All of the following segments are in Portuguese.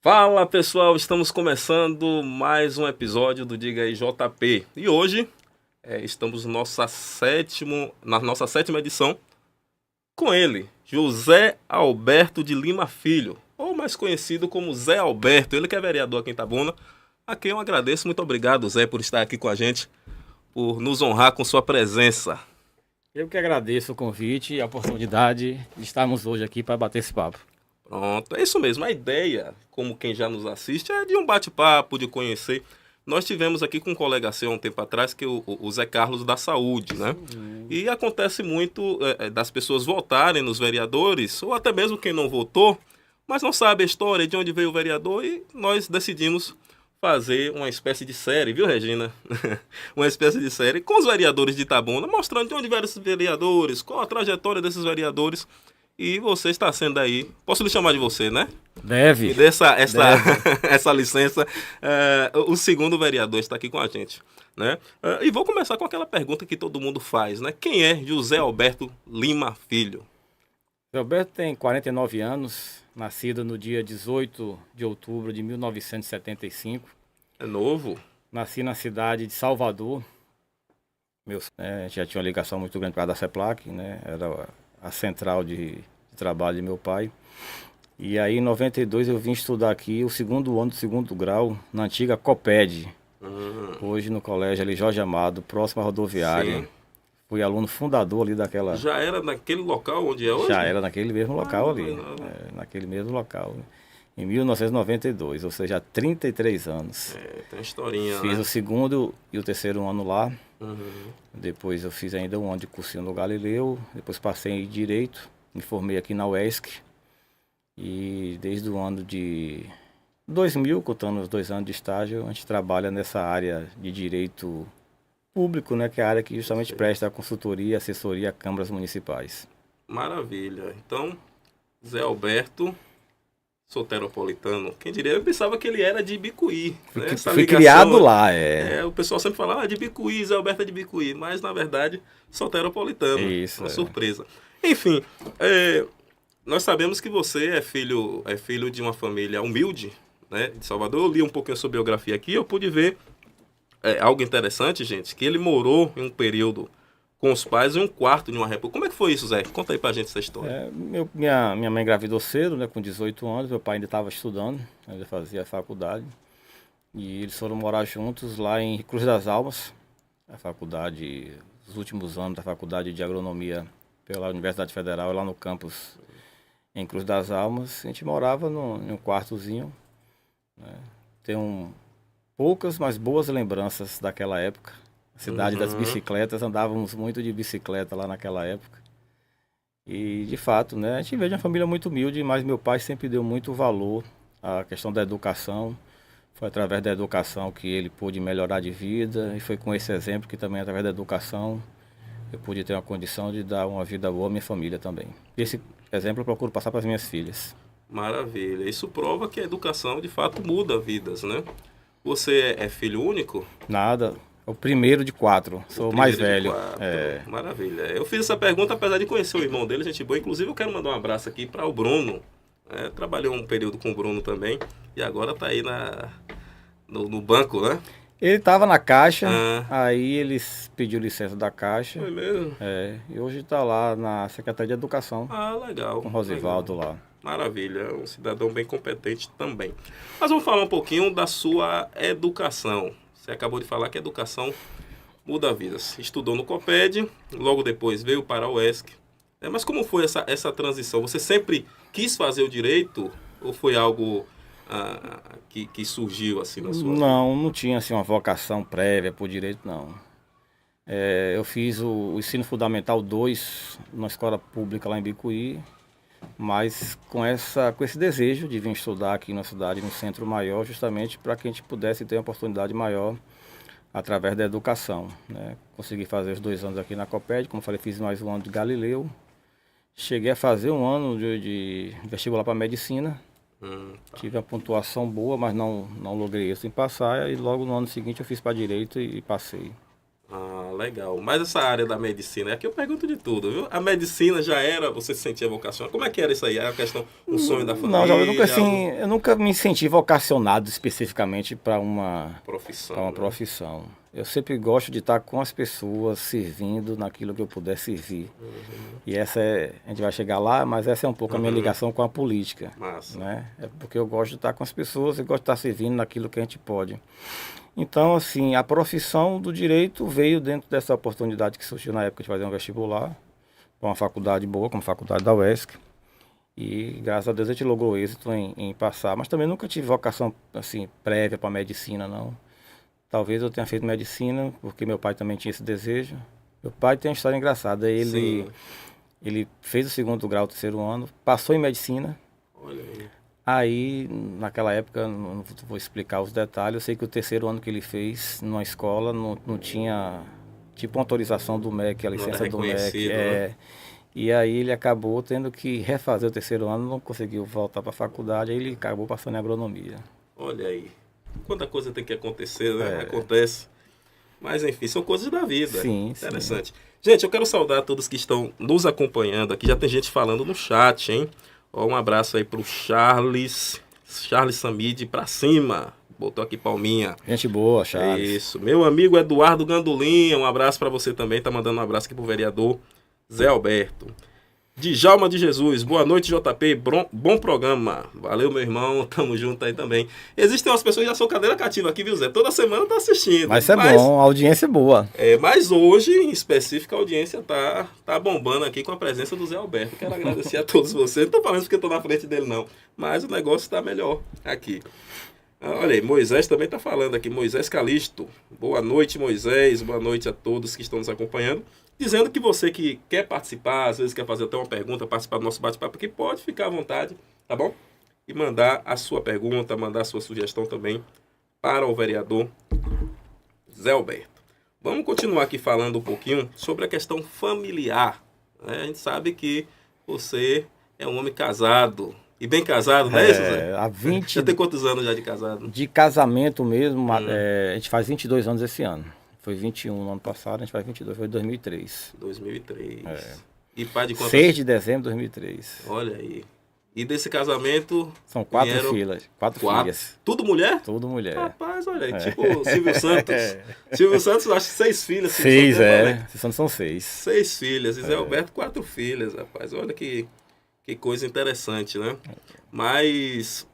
Fala pessoal, estamos começando mais um episódio do Diga aí JP. E hoje estamos na nossa sétima edição com ele, José Alberto de Lima Filho, ou mais conhecido como Zé Alberto, ele que é vereador aqui em Itabuna, a quem eu agradeço. Muito obrigado, Zé, por estar aqui com a gente, por nos honrar com sua presença. Eu que agradeço o convite e a oportunidade de estarmos hoje aqui para bater esse papo. Pronto, é isso mesmo. A ideia, como quem já nos assiste, é de um bate-papo, de conhecer. Nós tivemos aqui com um colega seu há um tempo atrás, que é o Zé Carlos da Saúde, né? E acontece muito das pessoas votarem nos vereadores, ou até mesmo quem não votou, mas não sabe a história, de onde veio o vereador, e nós decidimos fazer uma espécie de série, viu, Regina? Uma espécie de série com os vereadores de Itabuna, mostrando de onde vieram esses vereadores, qual a trajetória desses vereadores. E você está sendo aí, posso lhe chamar de você, né? Deve. E dessa Deve. essa licença, o segundo vereador está aqui com a gente, né? E vou começar com aquela pergunta que todo mundo faz, né? Quem é José Alberto Lima Filho? Roberto tem 49 anos, nascido no dia 18 de outubro de 1975. É novo? Nasci na cidade de Salvador. Já tinha uma ligação muito grande para a CEPLAC, né? Era a central de trabalho de meu pai. E aí em 92 eu vim estudar aqui o segundo ano do segundo grau na antiga COPED. Hoje no colégio ali Jorge Amado, próximo à rodoviária. Sim. Fui aluno fundador ali daquela. Já era naquele local onde é hoje? Já era naquele mesmo local ali. não. Naquele mesmo local. Em 1992, ou seja, há 33 anos. Tem uma historinha, Fiz né? o segundo e o terceiro ano lá. Uhum. Depois eu fiz ainda um ano de cursinho no Galileu. Depois passei em Direito. Me formei aqui na UESC. E desde o ano de 2000, contando os 2 anos de estágio, a gente trabalha nessa área de direito público, né? Que é a área que justamente presta consultoria e assessoria a câmaras municipais. Maravilha. Então, Zé Alberto, soteropolitano. Quem diria? Eu pensava que ele era de Ibicuí. Né? Essa Fui ligação, criado lá, é. o pessoal sempre fala, de Ibicuí, Zé Alberto é de Ibicuí. Mas, na verdade, soteropolitano. Isso, Uma é. surpresa. Enfim, nós sabemos que você é filho de uma família humilde, né, de Salvador. Eu li um pouquinho sobre a biografia aqui, eu pude ver algo interessante, gente, que ele morou em um período com os pais em um quarto de uma república. Como é que foi isso, Zé? Conta aí pra gente essa história. Minha mãe engravidou cedo, né, com 18 anos, meu pai ainda estava estudando, ainda fazia faculdade. E eles foram morar juntos lá em Cruz das Almas, a faculdade, os últimos anos da faculdade de agronomia pela Universidade Federal, lá no campus em Cruz das Almas. A gente morava em um quartozinho, né. Tenho poucas, mas boas lembranças daquela época. A cidade das bicicletas, andávamos muito de bicicleta lá naquela época. E, de fato, né, a gente veio de uma família muito humilde, mas meu pai sempre deu muito valor à questão da educação. Foi através da educação que ele pôde melhorar de vida, e foi com esse exemplo que também, através da educação, eu pude ter uma condição de dar uma vida boa à minha família também. Esse exemplo eu procuro passar para as minhas filhas. Maravilha. Isso prova que a educação, de fato, muda vidas, né? Você é filho único? Nada, é o primeiro de 4, sou o mais Primeiro de velho. quatro. Maravilha. Eu fiz essa pergunta apesar de conhecer o irmão dele, gente boa. Inclusive, eu quero mandar um abraço aqui para o Bruno. Trabalhei um período com o Bruno também. E agora está aí no banco, né? Ele estava na Caixa, Ah. aí eles pediu licença da Caixa. Foi mesmo? E hoje está lá na Secretaria de Educação, Ah, legal. com o Rosivaldo lá. Maravilha, um cidadão bem competente também. Mas vamos falar um pouquinho da sua educação. Você acabou de falar que a educação muda vidas. Estudou no COPED, logo depois veio para a UESC. Mas como foi essa transição? Você sempre quis fazer o direito ou foi algo que surgiu assim na sua vida? Não tinha assim uma vocação prévia por direito, não. Eu fiz o ensino fundamental 2 na escola pública lá em Bicuí, mas com esse desejo de vir estudar aqui na cidade, no centro maior, justamente para que a gente pudesse ter uma oportunidade maior através da educação, né? Consegui fazer os 2 anos aqui na COPED, como falei, fiz mais um ano de Galileu. Cheguei a fazer um ano de vestibular para medicina. Tive uma pontuação boa, mas não logrei isso em passar. E logo no ano seguinte eu fiz para direito e passei. Ah, legal. Mas essa área da medicina, aqui eu pergunto de tudo, viu? A medicina já era, você se sentia vocacionado? Como é que era isso aí? Era a questão, um sonho da família? Não, eu nunca me senti vocacionado especificamente para uma profissão. Eu sempre gosto de estar com as pessoas, servindo naquilo que eu puder servir. E a gente vai chegar lá, mas essa é um pouco a minha ligação com a política. Massa. Né? É porque eu gosto de estar com as pessoas e gosto de estar servindo naquilo que a gente pode. Então, assim, a profissão do direito veio dentro dessa oportunidade que surgiu na época de fazer um vestibular para uma faculdade boa, como a faculdade da UESC. E, graças a Deus, a gente logrou êxito em passar. Mas também nunca tive vocação, assim, prévia para medicina, não. Talvez eu tenha feito medicina, porque meu pai também tinha esse desejo. Meu pai tem uma história engraçada. Ele fez o 2º grau, 3º ano, passou em medicina. Olha aí. Aí, naquela época, não vou explicar os detalhes, eu sei que o 3º ano que ele fez numa escola não tinha, tipo, uma autorização do MEC, a licença do MEC. Né? E aí ele acabou tendo que refazer o 3º ano, não conseguiu voltar para a faculdade, aí ele acabou passando em agronomia. Olha aí, quanta coisa tem que acontecer, né? Acontece. Mas, enfim, são coisas da vida. Sim, interessante. Sim. Gente, eu quero saudar todos que estão nos acompanhando aqui, já tem gente falando no chat, hein? Um abraço aí pro Charles Samid pra cima. Botou aqui palminha. Gente boa, Charles. Isso. Meu amigo Eduardo Gandolinha, um abraço pra você também. Tá mandando um abraço aqui pro vereador Zé Alberto. Djalma de Jesus, boa noite, JP. Bom programa. Valeu, meu irmão. Tamo junto aí também. Existem umas pessoas que já são cadeira cativa aqui, viu, Zé? Toda semana tá assistindo. Mas é bom, a audiência é boa. Mas hoje, em específico, a audiência tá bombando aqui com a presença do Zé Alberto. Quero agradecer a todos vocês. Não tô falando porque eu tô na frente dele, não. Mas o negócio tá melhor aqui. Olha aí, Moisés também tá falando aqui. Moisés Calixto. Boa noite, Moisés. Boa noite a todos que estão nos acompanhando. Dizendo que você que quer participar, às vezes quer fazer até uma pergunta, participar do nosso bate-papo, que pode ficar à vontade, tá bom? E mandar a sua pergunta, mandar a sua sugestão também para o vereador Zé Alberto. Vamos continuar aqui falando um pouquinho sobre a questão familiar. Né? A gente sabe que você é um homem casado, e bem casado, não é isso, Zé? Há 20... Já tem quantos anos já de casado? De casamento mesmo, a gente faz 22 anos esse ano. Foi 21 no ano passado, a gente faz 22, foi 2003. 2003. E pai de quantos? 6 de dezembro de 2003. Olha aí. E desse casamento... São 4 filhas. 4 filhas. Tudo mulher? Tudo mulher. Rapaz, olha aí, tipo Silvio Santos. Silvio Santos, acho que 6 filhas. 6, são 6. 6 filhas. E Zé Alberto, 4 filhas, rapaz. Olha que coisa interessante, né? Mas...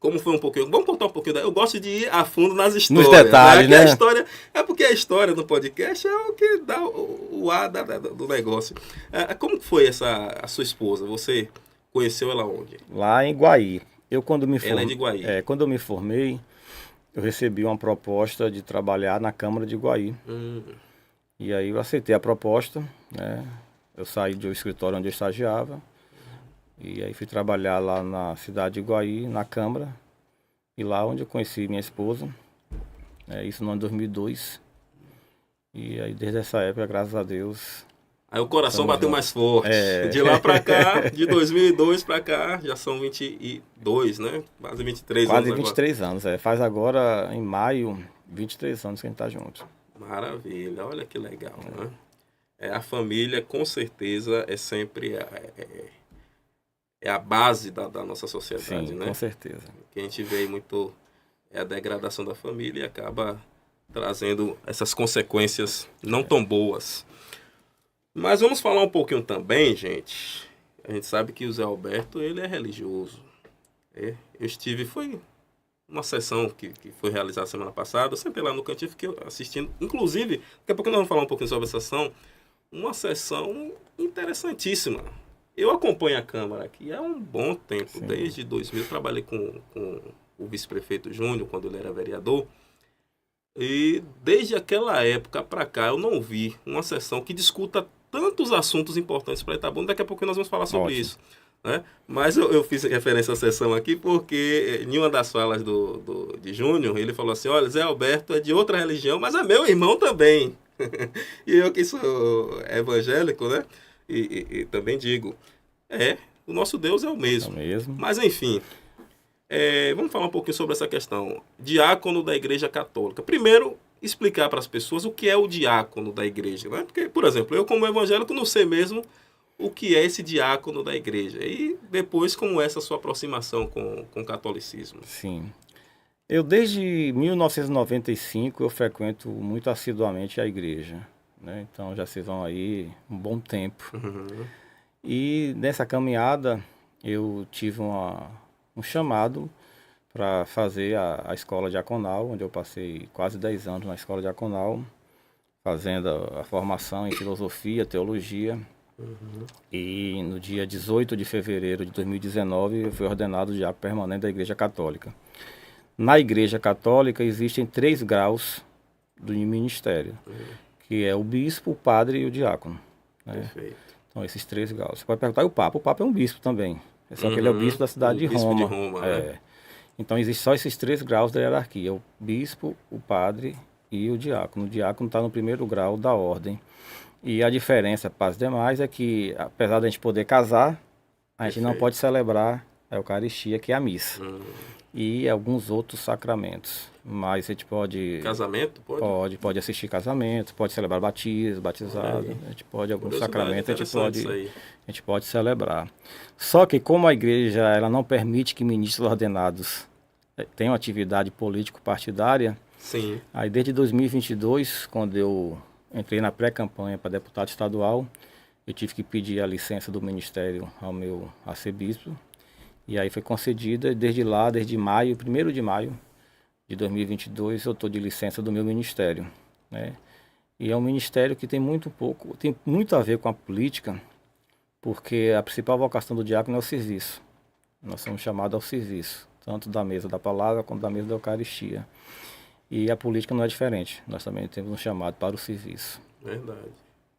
Como foi um pouquinho... Vamos contar um pouquinho... Eu gosto de ir a fundo nas histórias. Nos detalhes, né? A história, porque a história no podcast é o que dá o ar do negócio. Como foi a sua esposa? Você conheceu ela onde? Lá em Guaí. Ela é de Guaí. Quando eu me formei, eu recebi uma proposta de trabalhar na Câmara de Guaí. E aí eu aceitei a proposta, né? Eu saí do escritório onde eu estagiava. E aí fui trabalhar lá na cidade de Guaí, na Câmara. E lá onde eu conheci minha esposa. Isso no ano de 2002. E aí desde essa época, graças a Deus... Aí o coração bateu mais forte. De lá pra cá, de 2002 pra cá, já são 22, né? Quase 23 anos. Quase 23 anos, Faz agora, em maio, 23 anos que a gente tá junto. Maravilha, olha que legal, né? A família, com certeza, é sempre... É a base da nossa sociedade, né? Com certeza. O que a gente vê muito é a degradação da família e acaba trazendo essas consequências não tão boas. Mas vamos falar um pouquinho também, gente. A gente sabe que o Zé Alberto, ele é religioso. Eu estive, foi uma sessão que foi realizada semana passada. Eu sentei lá no cantinho, fiquei assistindo. Inclusive, daqui a pouco nós vamos falar um pouquinho sobre essa sessão. Uma sessão interessantíssima. Eu acompanho a Câmara aqui há um bom tempo. Sim. Desde 2000, eu trabalhei com o vice-prefeito Júnior, quando ele era vereador. E desde aquela época para cá, eu não vi uma sessão que discuta tantos assuntos importantes para Itabuna. Daqui a pouco nós vamos falar sobre isso. Né? Mas eu fiz referência à sessão aqui porque em uma das falas de Júnior, ele falou assim, olha, Zé Alberto é de outra religião, mas é meu irmão também. E eu que sou evangélico, né? E também digo, o nosso Deus é o mesmo. Mas, enfim, vamos falar um pouquinho sobre essa questão. Diácono da Igreja Católica. Primeiro, explicar para as pessoas o que é o diácono da igreja, né? Porque, por exemplo, eu como evangélico não sei mesmo o que é esse diácono da igreja. E depois, como é essa sua aproximação com o catolicismo? Sim. Eu, desde 1995, eu frequento muito assiduamente a igreja, né? Então, já se vão aí um bom tempo. Uhum. E nessa caminhada, eu tive um chamado para fazer a escola diaconal, onde eu passei quase 10 anos na escola diaconal, fazendo a formação em filosofia, teologia. E no dia 18 de fevereiro de 2019, eu fui ordenado diácono permanente da Igreja Católica. Na Igreja Católica existem 3 graus do ministério, que é o bispo, o padre e o diácono, né? Perfeito. Então, esses 3 graus. Você pode perguntar, e o Papa é um bispo também. Só que ele é o bispo da cidade de bispo Roma. de Roma, né? Então, existem só esses 3 graus da hierarquia: o bispo, o padre e o diácono. O diácono está no primeiro grau da ordem. E a diferença para os demais é que, apesar de a gente poder casar, a gente não pode celebrar a Eucaristia, que é a missa. E alguns outros sacramentos. Mas a gente pode... Casamento, pode? Pode assistir casamento, pode celebrar batismo, batizado. A gente pode, alguns sacramentos, a gente pode celebrar. Só que como a igreja ela não permite que ministros ordenados tenham atividade político-partidária, Sim. Aí desde 2022, quando eu entrei na pré-campanha para deputado estadual, eu tive que pedir a licença do ministério ao meu arcebispo. E aí foi concedida, desde lá, desde maio, 1º de maio de 2022, eu estou de licença do meu ministério, né? E é um ministério que tem muito a ver com a política, porque a principal vocação do diácono é o serviço. Nós somos chamados ao serviço, tanto da mesa da palavra quanto da mesa da Eucaristia. E a política não é diferente, nós também temos um chamado para o serviço. Verdade.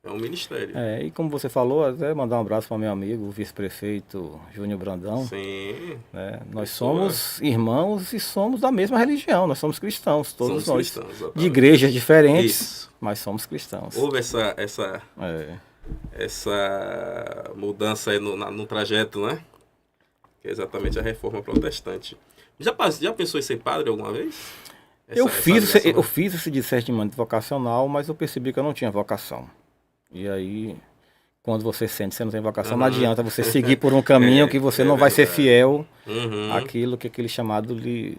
É um ministério. E como você falou, até mandar um abraço para meu amigo, o vice-prefeito Júnior Brandão. Sim. Né? Nós somos irmãos e somos da mesma religião, nós somos cristãos, todos nós. Cristãos, de igrejas diferentes, isso, mas somos cristãos. Houve essa mudança aí no trajeto, né? Que é exatamente a reforma protestante. Já pensou em ser padre alguma vez? Eu fiz esse discernimento vocacional, mas eu percebi que eu não tinha vocação. E aí, quando você sente que você não tem vocação, não adianta você seguir por um caminho que você não vai ser fiel àquilo que aquele chamado lhe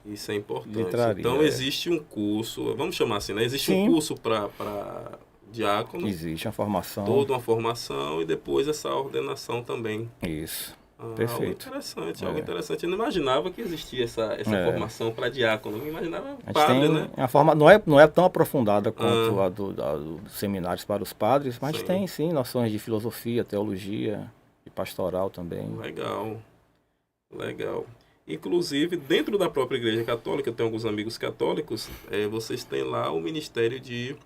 Isso é importante. lhe traria. Então existe um curso, vamos chamar assim, né? Existe um curso para diácono. Existe uma formação. Toda uma formação e depois essa ordenação também. Isso. Perfeito. Algo interessante. Eu não imaginava que existia essa formação para diácono. Eu não imaginava a gente padre, tem né? A forma não é tão aprofundada quanto a dos seminários para os padres, mas Sim. tem sim noções de filosofia, teologia e pastoral também. Legal. Inclusive, dentro da própria Igreja Católica, eu tenho alguns amigos católicos, vocês têm lá o Ministério de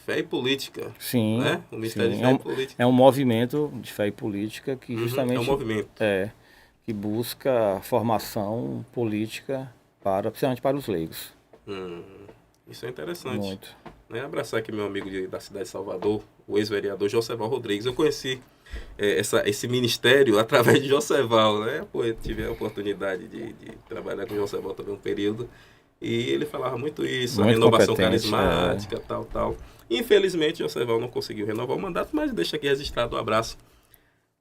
Fé e Política. Sim. Né? O Ministério sim. de Fé e Política. É um movimento de fé e política que justamente é um movimento. Que busca formação política principalmente para os leigos. Isso é interessante. Muito. Né? Abraçar aqui meu amigo da cidade de Salvador, o ex-vereador Joseval Rodrigues. Eu conheci esse ministério através de Joseval, né? Eu tive a oportunidade de trabalhar com o Joseval também um período. E ele falava muito isso, muito a renovação carismática, tal. Infelizmente, Joseval não conseguiu renovar o mandato, mas deixa aqui registrado um abraço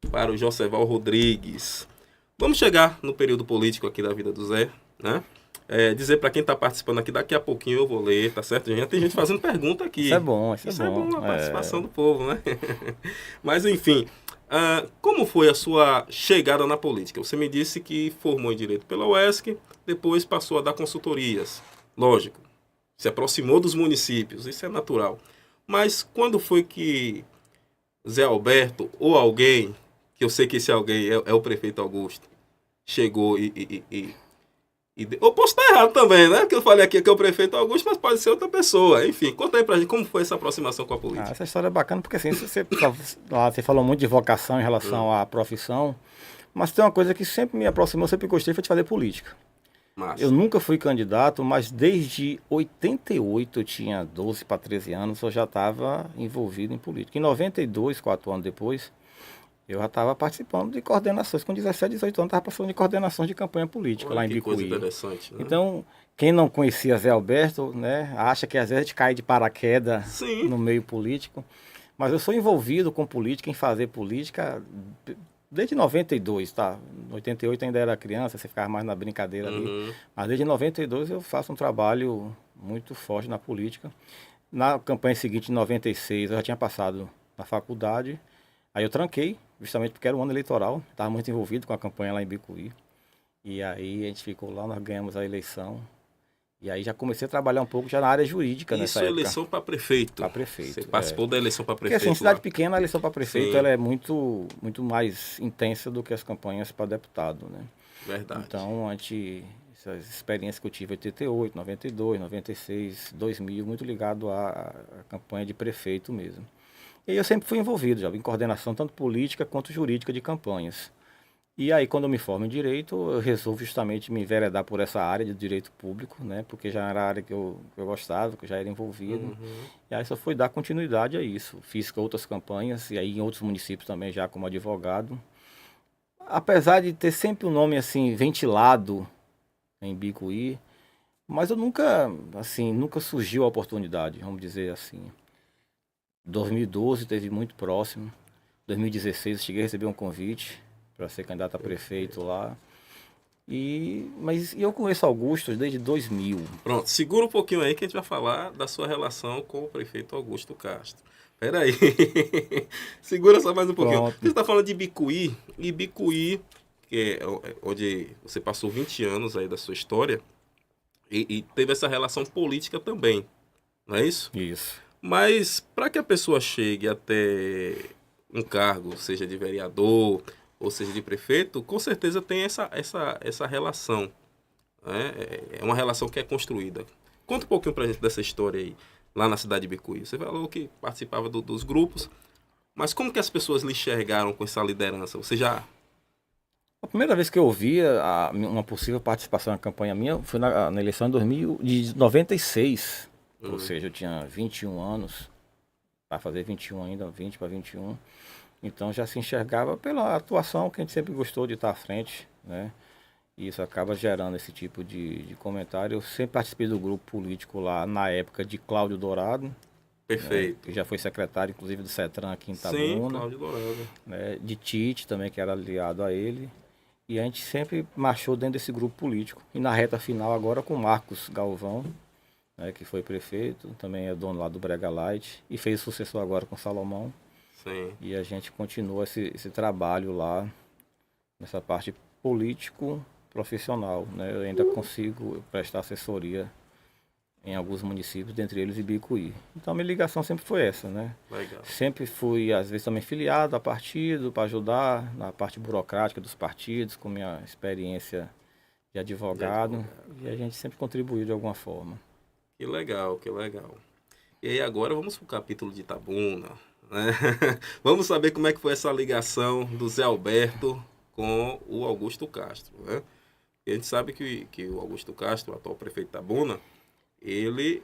para o Joseval Rodrigues. Vamos chegar no período político aqui da vida do Zé, né? Dizer para quem está participando aqui, daqui a pouquinho eu vou ler, tá certo? Já tem gente fazendo pergunta aqui. Isso é bom, isso é bom, a participação do povo, né? Mas, enfim, como foi a sua chegada na política? Você me disse que formou em Direito pela UESC, depois passou a dar consultorias. Lógico, se aproximou dos municípios, isso é natural. Mas quando foi que Zé Alberto ou alguém, que eu sei que esse alguém é o prefeito Augusto, chegou ou posso estar errado também, né? Porque eu falei aqui que é o prefeito Augusto, mas pode ser outra pessoa. Enfim, conta aí pra gente como foi essa aproximação com a política. Essa história é bacana porque assim, você falou muito de vocação em relação à profissão, mas tem uma coisa que sempre me aproximou, sempre gostei, foi de fazer política. Massa. Eu nunca fui candidato, mas desde 88, eu tinha 12 para 13 anos, eu já estava envolvido em política. Em 92, 4 anos depois, eu já estava participando de coordenações, com 17, 18 anos, estava participando de coordenações de campanha política. Olha lá em que coisa Bicuí. interessante, né? Então, quem não conhecia Zé Alberto, né, acha que às vezes a gente cai de paraquedas Sim. no meio político. Mas eu sou envolvido com política, em fazer política desde 92, tá? Em 88 ainda era criança, você ficava mais na brincadeira ali. Mas desde 92 eu faço um trabalho muito forte na política. Na campanha seguinte, em 96, eu já tinha passado na faculdade. Aí eu tranquei, justamente porque era um ano eleitoral. Estava muito envolvido com a campanha lá em Bicuí. E aí a gente ficou lá, nós ganhamos a eleição. E aí já comecei a trabalhar um pouco já na área jurídica nessa Isso, época. eleição para prefeito. Para prefeito. Você participou da eleição para Porque prefeito assim, cidade lá. pequena, a eleição para prefeito Sim. ela é muito mais intensa do que as campanhas para deputado, né? Verdade. Então, essas experiências que eu tive em 88, 92, 96, 2000, muito ligado à campanha de prefeito mesmo. E aí eu sempre fui envolvido já em coordenação tanto política quanto jurídica de campanhas. E aí, quando eu me formo em Direito, eu resolvo justamente me enveredar por essa área de Direito Público, né? Porque já era a área que eu gostava, que eu já era envolvido. E aí só fui dar continuidade a isso. Fiz outras campanhas, e aí em outros municípios também já como advogado. Apesar de ter sempre um nome assim, ventilado em Bicuí, mas eu nunca surgiu a oportunidade, vamos dizer assim. 2012 teve muito próximo. 2016 eu cheguei a receber um convite para ser candidato a prefeito lá. Mas eu conheço Augusto desde 2000. Pronto, segura um pouquinho aí que a gente vai falar da sua relação com o prefeito Augusto Castro. Peraí. Segura só mais um pouquinho. Pronto. Você está falando de Bicuí, e Bicuí, que é onde você passou 20 anos aí da sua história, e teve essa relação política também, não é isso? Isso. Mas para que a pessoa chegue até um cargo, seja de vereador ou seja de prefeito, com certeza tem essa relação. Né? É uma relação que é construída. Conta um pouquinho pra gente dessa história aí, lá na cidade de Bicuí. Você falou que participava dos grupos, mas como que as pessoas lhe enxergaram com essa liderança? Você já... A primeira vez que eu ouvi uma possível participação na campanha minha foi na eleição de 96. Ou seja, eu tinha 21 anos, para fazer 21 ainda, 20 para 21. Então já se enxergava pela atuação que a gente sempre gostou de estar à frente, né? E isso acaba gerando esse tipo de comentário. Eu sempre participei do grupo político lá na época de Cláudio Dourado. Perfeito. Né, que já foi secretário, inclusive, do CETRAN aqui em Itabuna. Sim, Cláudio Dourado. Né, de Tite também, que era aliado a ele. E a gente sempre marchou dentro desse grupo político. E na reta final agora com Marcos Galvão, né, que foi prefeito, também é dono lá do Brega Light. E fez sucessor agora com Salomão. Sim. E a gente continua esse trabalho lá, nessa parte político-profissional. Né? Eu ainda consigo prestar assessoria em alguns municípios, dentre eles Ibicuí. Então a minha ligação sempre foi essa, né? Legal. Sempre fui, às vezes, também filiado a partido para ajudar na parte burocrática dos partidos, com minha experiência de advogado. E a gente sempre contribuiu de alguma forma. Que legal, que legal. E aí agora vamos para o capítulo de Itabuna. Né? Vamos saber como é que foi essa ligação do Zé Alberto com o Augusto Castro. Né? E a gente sabe que o Augusto Castro, o atual prefeito de Itabuna, ele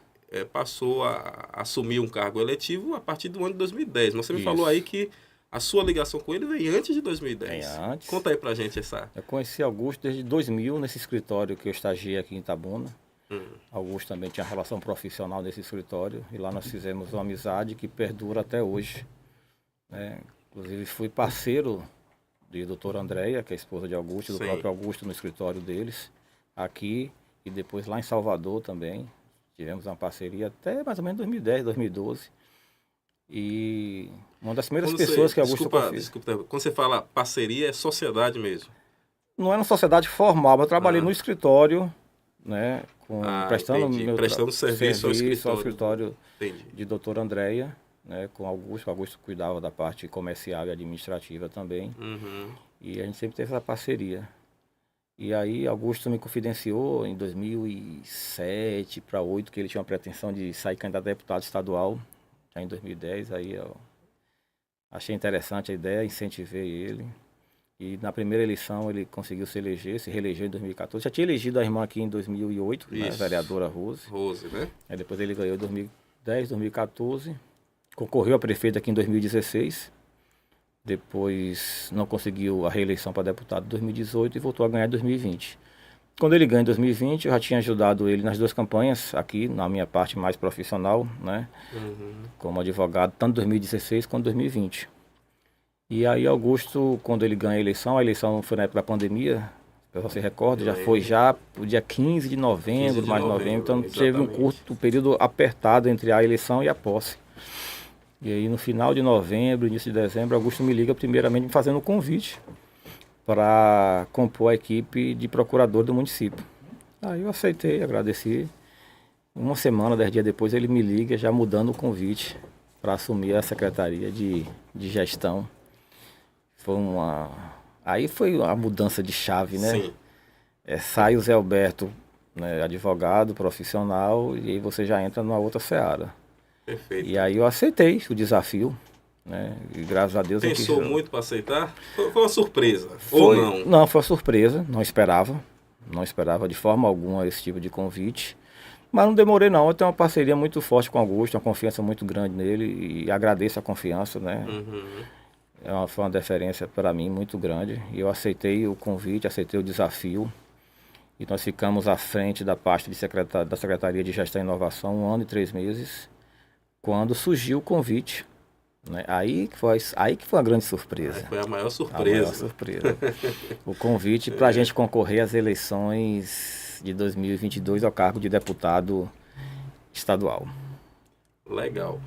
passou a assumir um cargo eletivo a partir do ano de 2010. Mas você me falou aí que a sua ligação com ele veio antes de 2010. Vem antes. Conta aí pra gente essa... Eu conheci Augusto desde 2000, nesse escritório que eu estagiei aqui em Itabuna. Augusto também tinha relação profissional nesse escritório. E lá nós fizemos uma amizade que perdura até hoje. Né? Inclusive fui parceiro de doutora Andréia, que é a esposa de Augusto, do próprio Augusto no escritório deles. Aqui e depois lá em Salvador também. Tivemos uma parceria até mais ou menos 2010, 2012. E uma das primeiras pessoas que Augusto confia. Desculpa, quando você fala parceria, é sociedade mesmo? Não é uma sociedade formal, mas eu trabalhei no escritório, né, prestando serviço ao escritório de doutora Andréia, né, com Augusto. O Augusto cuidava da parte comercial e administrativa também. E a gente sempre teve essa parceria. E aí Augusto me confidenciou em 2007 para 2008 que ele tinha uma pretensão de sair candidato a deputado estadual, já em 2010. Aí eu achei interessante a ideia, incentivei ele. E na primeira eleição ele conseguiu se reelegeu em 2014. Já tinha elegido a irmã aqui em 2008, né, a vereadora Rose. Rose, né? Aí depois ele ganhou em 2010, 2014. Concorreu a prefeito aqui em 2016. depois não conseguiu a reeleição para deputado em 2018 e voltou a ganhar em 2020. Quando ele ganha em 2020, eu já tinha ajudado ele nas duas campanhas, aqui na minha parte mais profissional, né? Como advogado, tanto em 2016 quanto em 2020. E aí Augusto, quando ele ganha a eleição foi na época da pandemia, o pessoal se recorda, já foi já o dia 15 de novembro, mais novembro, então teve um curto período apertado entre a eleição e a posse. E aí no final de novembro, início de dezembro, Augusto me liga primeiramente me fazendo um convite para compor a equipe de procurador do município. Aí eu aceitei, agradeci. Uma semana, 10 dias depois, ele me liga já mudando o convite para assumir a Secretaria de Gestão. Aí foi a mudança de chave, né? Sim. Sai o Zé Alberto, né, advogado, profissional, e aí você já entra numa outra seara. Perfeito. E aí eu aceitei o desafio, né? E graças a Deus... Pensou muito para aceitar? Foi uma surpresa, ou não? Não, foi uma surpresa, não esperava de forma alguma esse tipo de convite. Mas não demorei não, eu tenho uma parceria muito forte com o Augusto, uma confiança muito grande nele e agradeço a confiança, né? Foi uma deferência para mim muito grande e eu aceitei o convite, aceitei o desafio e nós ficamos à frente da pasta da Secretaria de Gestão e Inovação 1 ano e 3 meses, quando surgiu o convite, né? Aí que foi uma grande surpresa. Aí foi a maior surpresa. O convite para a gente concorrer às eleições de 2022 ao cargo de deputado estadual. Legal.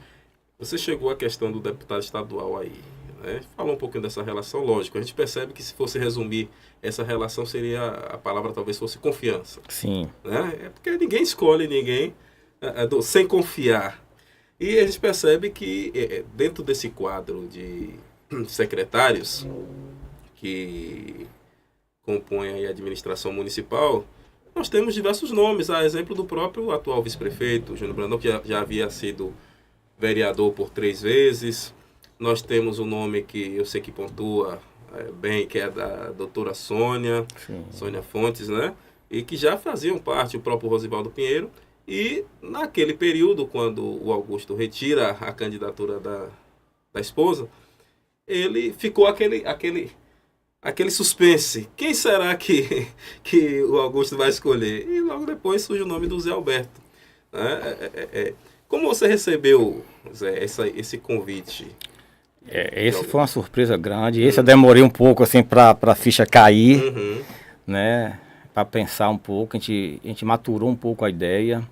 Você chegou à questão do deputado estadual aí, né? Falou um pouquinho dessa relação, lógico. A gente percebe que se fosse resumir essa relação, seria a palavra talvez fosse confiança. Sim. Né? É porque ninguém escolhe ninguém sem confiar. E a gente percebe que dentro desse quadro de secretários que compõem aí a administração municipal, nós temos diversos nomes, a exemplo do próprio atual vice-prefeito, Júnior Brandão, que já havia sido vereador por 3 vezes. Nós temos o nome que eu sei que pontua bem, que é da doutora Sônia Fontes, né? E que já faziam parte, o próprio Rosivaldo Pinheiro. E naquele período, quando o Augusto retira a candidatura da esposa, ele ficou aquele suspense. Quem será que o Augusto vai escolher? E logo depois surge o nome do Zé Alberto. Né? Como você recebeu, Zé, esse convite? Esse foi uma surpresa grande. Esse eu demorei um pouco assim para a ficha cair, né? Para pensar um pouco. A gente maturou um pouco a ideia,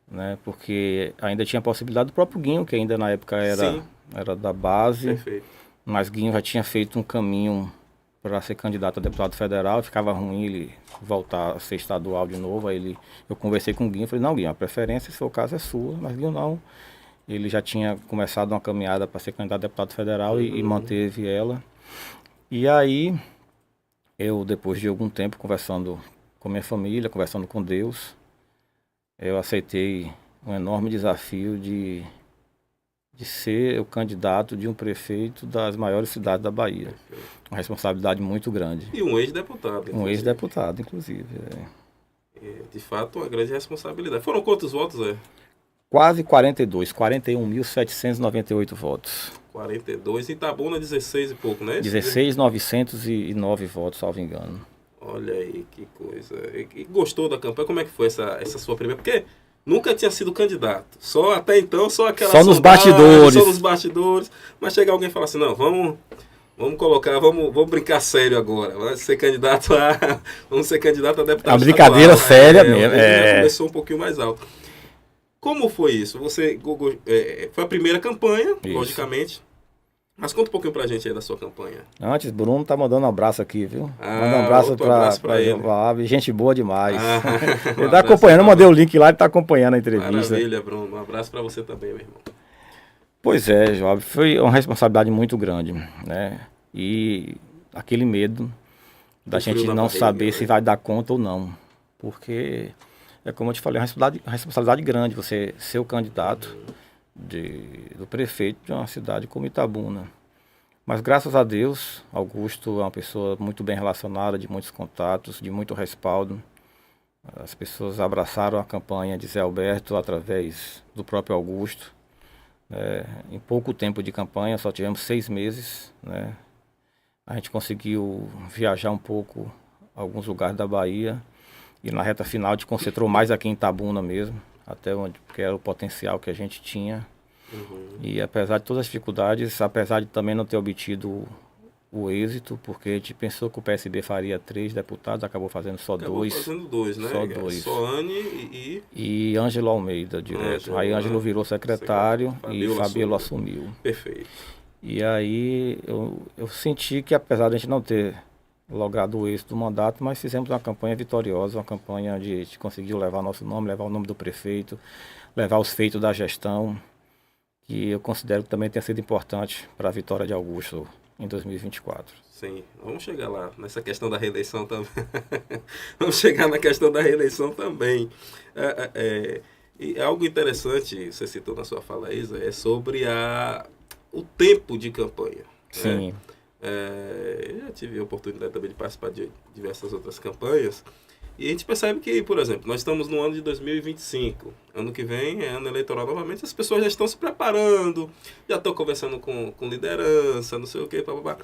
né? Porque ainda tinha a possibilidade do próprio Guinho, que ainda na época era da base. Perfeito. Mas Guinho já tinha feito um caminho para ser candidato a deputado federal, ficava ruim ele voltar a ser estadual de novo. Aí eu conversei com o Guinho, falei, não, Guinho, a preferência, se for o caso, é sua, mas Guinho não. Ele já tinha começado uma caminhada para ser candidato a deputado federal e manteve ela. E aí, eu, depois de algum tempo, conversando com minha família, conversando com Deus, eu aceitei um enorme desafio de ser o candidato de um prefeito das maiores cidades da Bahia. Uma responsabilidade muito grande. E um ex-deputado. Um ex-deputado, inclusive. De fato, uma grande responsabilidade. Foram quantos votos, Quase 41.798 votos. 42, e Itabuna 16 e pouco, né? 16.909 votos, salvo engano. Olha aí, que coisa. E gostou da campanha? Como é que foi essa sua primeira? Porque nunca tinha sido candidato. Até então, só aquela... Só nos bastidores. Só nos bastidores. Mas chega alguém e fala assim, não, vamos colocar, vamos brincar sério agora. Vamos ser candidato a deputado. A brincadeira séria mesmo. Começou um pouquinho mais alto. Como foi isso? Você foi a primeira campanha, isso, logicamente. Mas conta um pouquinho pra gente aí da sua campanha. Antes, Bruno tá mandando um abraço aqui, viu? Manda um abraço pra ele. Gente boa demais. Ele tá acompanhando, eu mandei o link lá, ele tá acompanhando a entrevista. Maravilha, Bruno. Um abraço pra você também, meu irmão. Pois é, Job, foi uma responsabilidade muito grande, né? E aquele medo da gente não saber se vai dar conta ou não. Porque, como eu te falei, é uma responsabilidade grande você ser o candidato do prefeito de uma cidade como Itabuna. Mas graças a Deus, Augusto é uma pessoa muito bem relacionada, de muitos contatos, de muito respaldo. As pessoas abraçaram a campanha de Zé Alberto através do próprio Augusto. Em pouco tempo de campanha, só tivemos 6 meses, né? A gente conseguiu viajar um pouco alguns lugares da Bahia e na reta final a gente concentrou mais aqui em Itabuna mesmo, até onde que era o potencial que a gente tinha. E apesar de todas as dificuldades, apesar de também não ter obtido o êxito, porque a gente pensou que o PSB faria 3 deputados, acabou fazendo só 2. Fazendo 2, né? Só 2. Soane e Ângelo Almeida, direto. Aí Ângelo virou secretário e Fabíola assumiu. Perfeito. E aí eu senti que apesar de a gente não ter logrado o êxito do mandato, mas fizemos uma campanha vitoriosa, uma campanha onde a gente conseguiu levar nosso nome, levar o nome do prefeito, levar os feitos da gestão, que eu considero que também tenha sido importante para a vitória de Augusto em 2024. Sim, vamos chegar lá, nessa questão da reeleição também. Vamos chegar na questão da reeleição também. E algo interessante, você citou na sua fala, Isa, é sobre o tempo de campanha. Sim. Eu já tive a oportunidade também de participar de diversas outras campanhas. E a gente percebe que, por exemplo, nós estamos no ano de 2025. Ano que vem é ano eleitoral novamente. As pessoas já estão se preparando, já estão conversando com liderança, não sei o quê, papapá.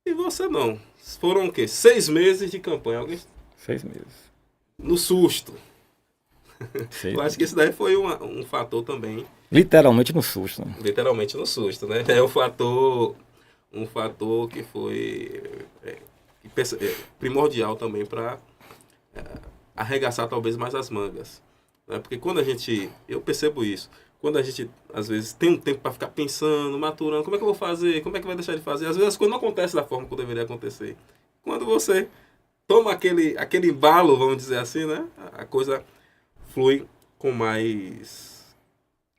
E você não. Foram o quê? 6 meses de campanha. Alguém... 6 meses. No susto. Eu acho que isso daí foi um fator também. Literalmente no susto. Né? Literalmente no susto, né? É um fator que foi primordial também para arregaçar talvez mais as mangas. Né? Porque quando eu percebo isso, quando a gente às vezes tem um tempo para ficar pensando, maturando, como é que eu vou fazer, como é que vai deixar de fazer, às vezes as coisas não acontecem da forma que deveria acontecer. Quando você toma aquele embalo, vamos dizer assim, né? A coisa flui com mais...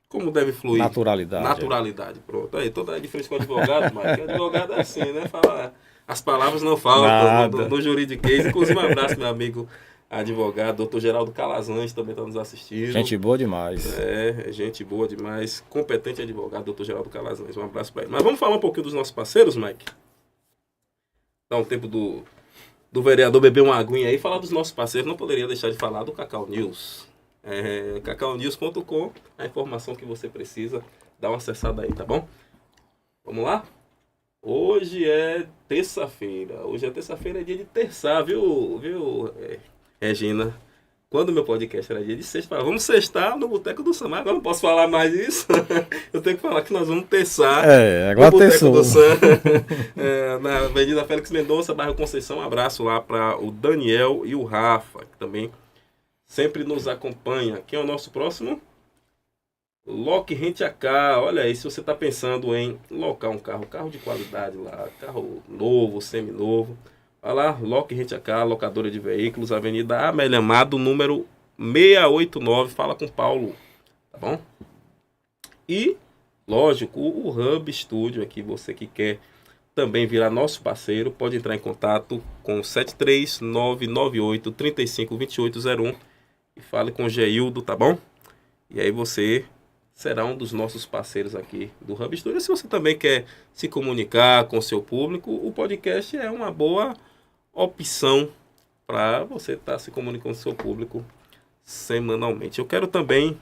Como deve fluir? Naturalidade, pronto. Aí, toda a diferença com o advogado, Mike. O advogado é assim, né? Fala, as palavras não faltam no juridiquês. Inclusive, um abraço, meu amigo advogado, doutor Geraldo Calazans, também está nos assistindo. Gente boa demais. Gente boa demais. Competente advogado, doutor Geraldo Calazans. Um abraço para ele. Mas vamos falar um pouquinho dos nossos parceiros, Mike? Dá um tempo do vereador beber uma aguinha aí e falar dos nossos parceiros. Não poderia deixar de falar do Cacau News. cacaunews.com, a informação que você precisa, dá uma acessada aí, tá bom? Vamos lá? Hoje é terça-feira, é dia de terçar, viu, Regina? Quando meu podcast era dia de sexta, falava, vamos sextar no Boteco do Sam. Agora não posso falar mais isso. Eu tenho que falar que nós vamos terçar agora no Boteco do Sam. Na Avenida Félix Mendonça, bairro Conceição. Um abraço lá para o Daniel e o Rafa, que também sempre nos acompanha. Quem é o nosso próximo? Lock Rent a Car. Olha aí, se você está pensando em locar um carro de qualidade lá, carro novo, seminovo, vai lá, Lock Rent a Car, locadora de veículos, Avenida Amélia Amado, número 689. Fala com o Paulo, tá bom? E, lógico, o Hub Studio aqui, você que quer também virar nosso parceiro, pode entrar em contato com 73998352801 e fale com o Geildo, tá bom? E aí você será um dos nossos parceiros aqui do Hub Studio. Se você também quer se comunicar com o seu público, o podcast é uma boa opção para você estar se comunicando com o seu público semanalmente. Eu quero também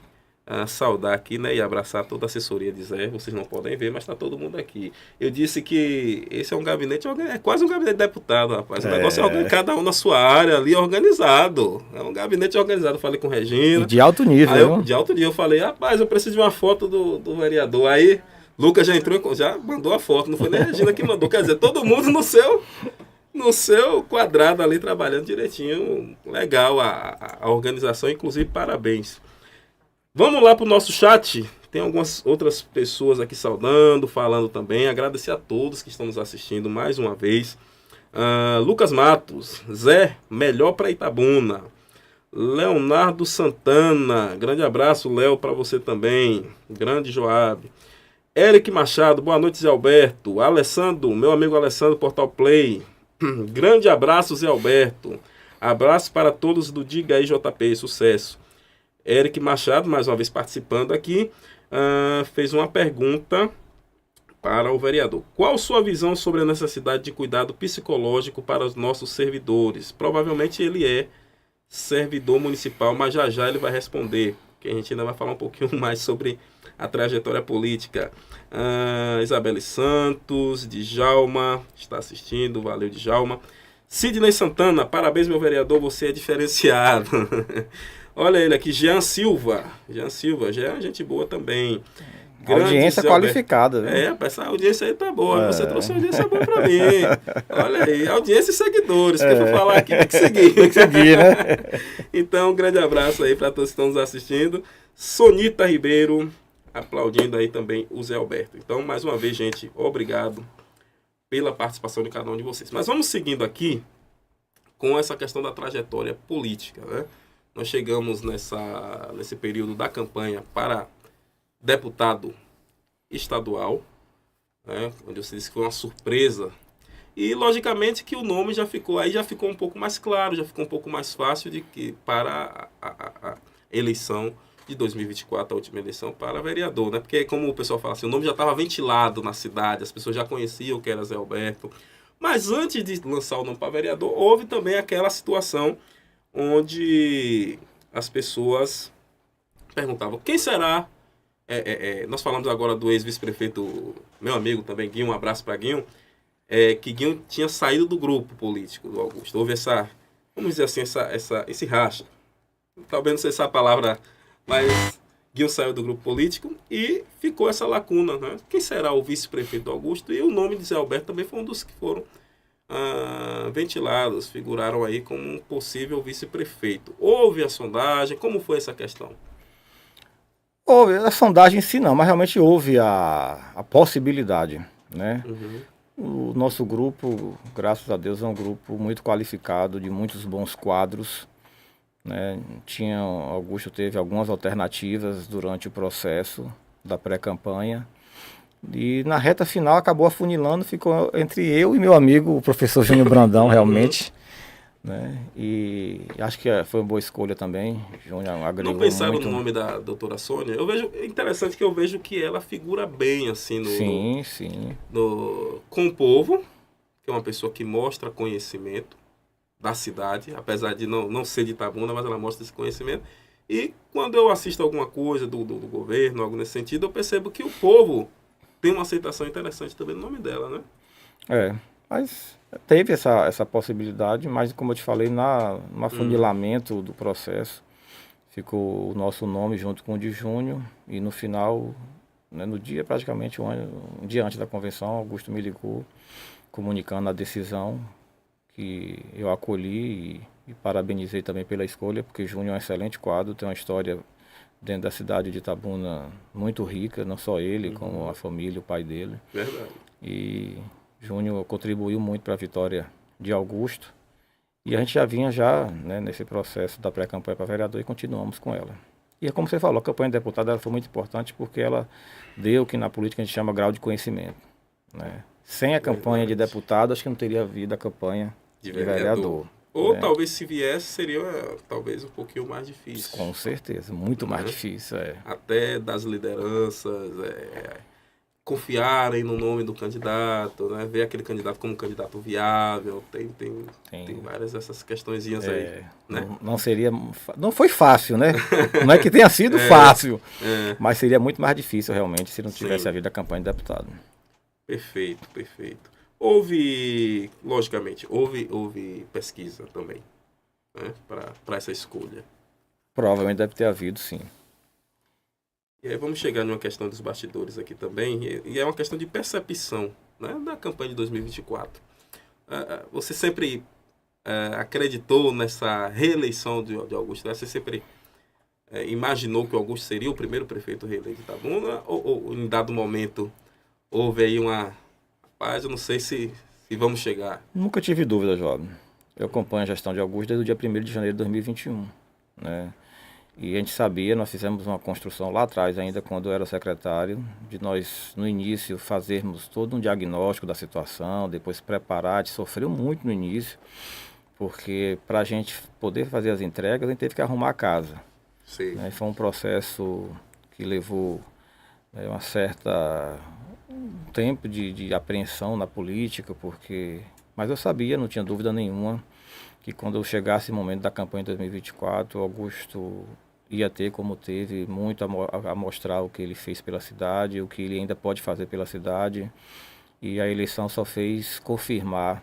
saudar aqui, né, e abraçar toda a assessoria de Zé. Vocês não podem ver, mas está todo mundo aqui. Eu disse que esse é um gabinete, é quase um gabinete de deputado, rapaz. O negócio é cada um na sua área ali, organizado. É um gabinete organizado. Eu falei com Regina. E de alto nível. De alto nível. Eu falei, rapaz, eu preciso de uma foto do vereador. Aí, Lucas já entrou, já mandou a foto. Não foi nem a Regina que mandou. Quer dizer, todo mundo no seu quadrado ali, trabalhando direitinho. Legal a organização, inclusive, parabéns. Vamos lá para o nosso chat. Tem algumas outras pessoas aqui saudando, falando também. Agradecer a todos que estão nos assistindo mais uma vez. Lucas Matos, Zé, melhor para Itabuna. Leonardo Santana, grande abraço, Léo, para você também. Grande Joab. Eric Machado, boa noite, Zé Alberto. Alessandro, meu amigo Alessandro, Portal Play. Grande abraço, Zé Alberto. Abraço para todos do Diga aí, JP, sucesso. Eric Machado, mais uma vez participando aqui, fez uma pergunta para o vereador. Qual sua visão sobre a necessidade de cuidado psicológico para os nossos servidores? Provavelmente ele é servidor municipal, mas já ele vai responder. que a gente ainda vai falar um pouquinho mais sobre a trajetória política. Isabelle Santos, Djalma, está assistindo, valeu, Djalma. Sidney Santana, parabéns, meu vereador, você é diferenciado. Olha ele aqui, Jean Silva, Jean é gente boa também. Audiência qualificada. Essa audiência aí tá boa. Você trouxe uma audiência boa pra mim. Olha aí, audiência e seguidores. Quem for falar aqui tem que seguir. Tem que seguir, né? Então, um grande abraço aí para todos que estão nos assistindo. Sonita Ribeiro, aplaudindo aí também o Zé Alberto. Então, mais uma vez, gente, obrigado pela participação de cada um de vocês. Mas vamos seguindo aqui com essa questão da trajetória política, né? Nós chegamos nesse período da campanha para deputado estadual, né, onde você disse que foi uma surpresa. E, logicamente, que o nome já ficou um pouco mais claro, já ficou um pouco mais fácil de que para a eleição de 2024, a última eleição para vereador, né? Porque, como o pessoal fala assim, o nome já estava ventilado na cidade, as pessoas já conheciam que era Zé Alberto. Mas antes de lançar o nome para vereador, houve também aquela situação onde as pessoas perguntavam, quem será? Nós falamos agora do ex-vice-prefeito, meu amigo também, Guinho, um abraço para Guinho, que Guinho tinha saído do grupo político do Augusto. Houve vamos dizer assim, esse racha. Talvez não sei se é a palavra, mas Guinho saiu do grupo político e ficou essa lacuna, né? Quem será o vice-prefeito do Augusto? E o nome de Zé Alberto também foi um dos que foram ventilados, figuraram aí como um possível vice-prefeito. Houve a sondagem, como foi essa questão? Houve a sondagem em si não, mas realmente houve a possibilidade, né? O nosso grupo, graças a Deus, é um grupo muito qualificado, de muitos bons quadros, né? Augusto teve algumas alternativas durante o processo da pré-campanha e na reta final acabou afunilando, ficou entre eu e meu amigo, o professor Júnior Brandão, realmente. Né? E acho que foi uma boa escolha também. Júnior agregou. Não pensaram muito no nome da doutora Sônia? É interessante que eu vejo que ela figura bem assim com o povo, que é uma pessoa que mostra conhecimento da cidade, apesar de não ser de Itabuna, mas ela mostra esse conhecimento. E quando eu assisto alguma coisa do governo, algo nesse sentido, eu percebo que o povo tem uma aceitação interessante também no nome dela, né? Mas teve essa possibilidade, mas como eu te falei, no afunilamento do processo, ficou o nosso nome junto com o de Júnior e no final, né, no dia praticamente, um dia antes da convenção, Augusto me ligou comunicando a decisão que eu acolhi e parabenizei também pela escolha, porque Júnior é um excelente quadro, tem uma história dentro da cidade de Itabuna muito rica, não só ele, como a família, o pai dele. Verdade. E Júnior contribuiu muito para a vitória de Augusto. E a gente vinha né, nesse processo da pré-campanha para vereador e continuamos com ela. E como você falou, a campanha de deputado ela foi muito importante porque ela deu o que na política a gente chama grau de conhecimento. Né? Sem a campanha de deputado, acho que não teria havido a campanha de vereador. Ou talvez se viesse, seria talvez um pouquinho mais difícil. Com certeza, muito mais difícil. Até das lideranças, confiarem no nome do candidato, né? Ver aquele candidato como um candidato viável. Tem várias dessas questõezinhas aí. Né? Não foi fácil, né? Não é que tenha sido fácil, mas seria muito mais difícil realmente se não tivesse havido a campanha de deputado. Perfeito. Logicamente, houve pesquisa também, né, para essa escolha. Provavelmente deve ter havido, sim. E aí vamos chegar numa questão dos bastidores aqui também, e é uma questão de percepção, né, da campanha de 2024. Você sempre acreditou nessa reeleição de Augusto? Você sempre imaginou que o Augusto seria o primeiro prefeito reeleito de Itabuna? Ou em dado momento houve aí Rapaz, eu não sei se vamos chegar. Nunca tive dúvida, jovem. Eu acompanho a gestão de Augusto desde o dia 1º de janeiro de 2021. Né? E a gente sabia, nós fizemos uma construção lá atrás, ainda quando eu era secretário, de nós, no início, fazermos todo um diagnóstico da situação, depois preparar. A gente sofreu muito no início, porque para a gente poder fazer as entregas, a gente teve que arrumar a casa. Sim. Né? Foi um processo que levou uma certa... um tempo de apreensão na política, mas eu sabia, não tinha dúvida nenhuma, que quando eu chegasse o momento da campanha de 2024, Augusto ia ter, como teve, muito a mostrar o que ele fez pela cidade, o que ele ainda pode fazer pela cidade. E a eleição só fez confirmar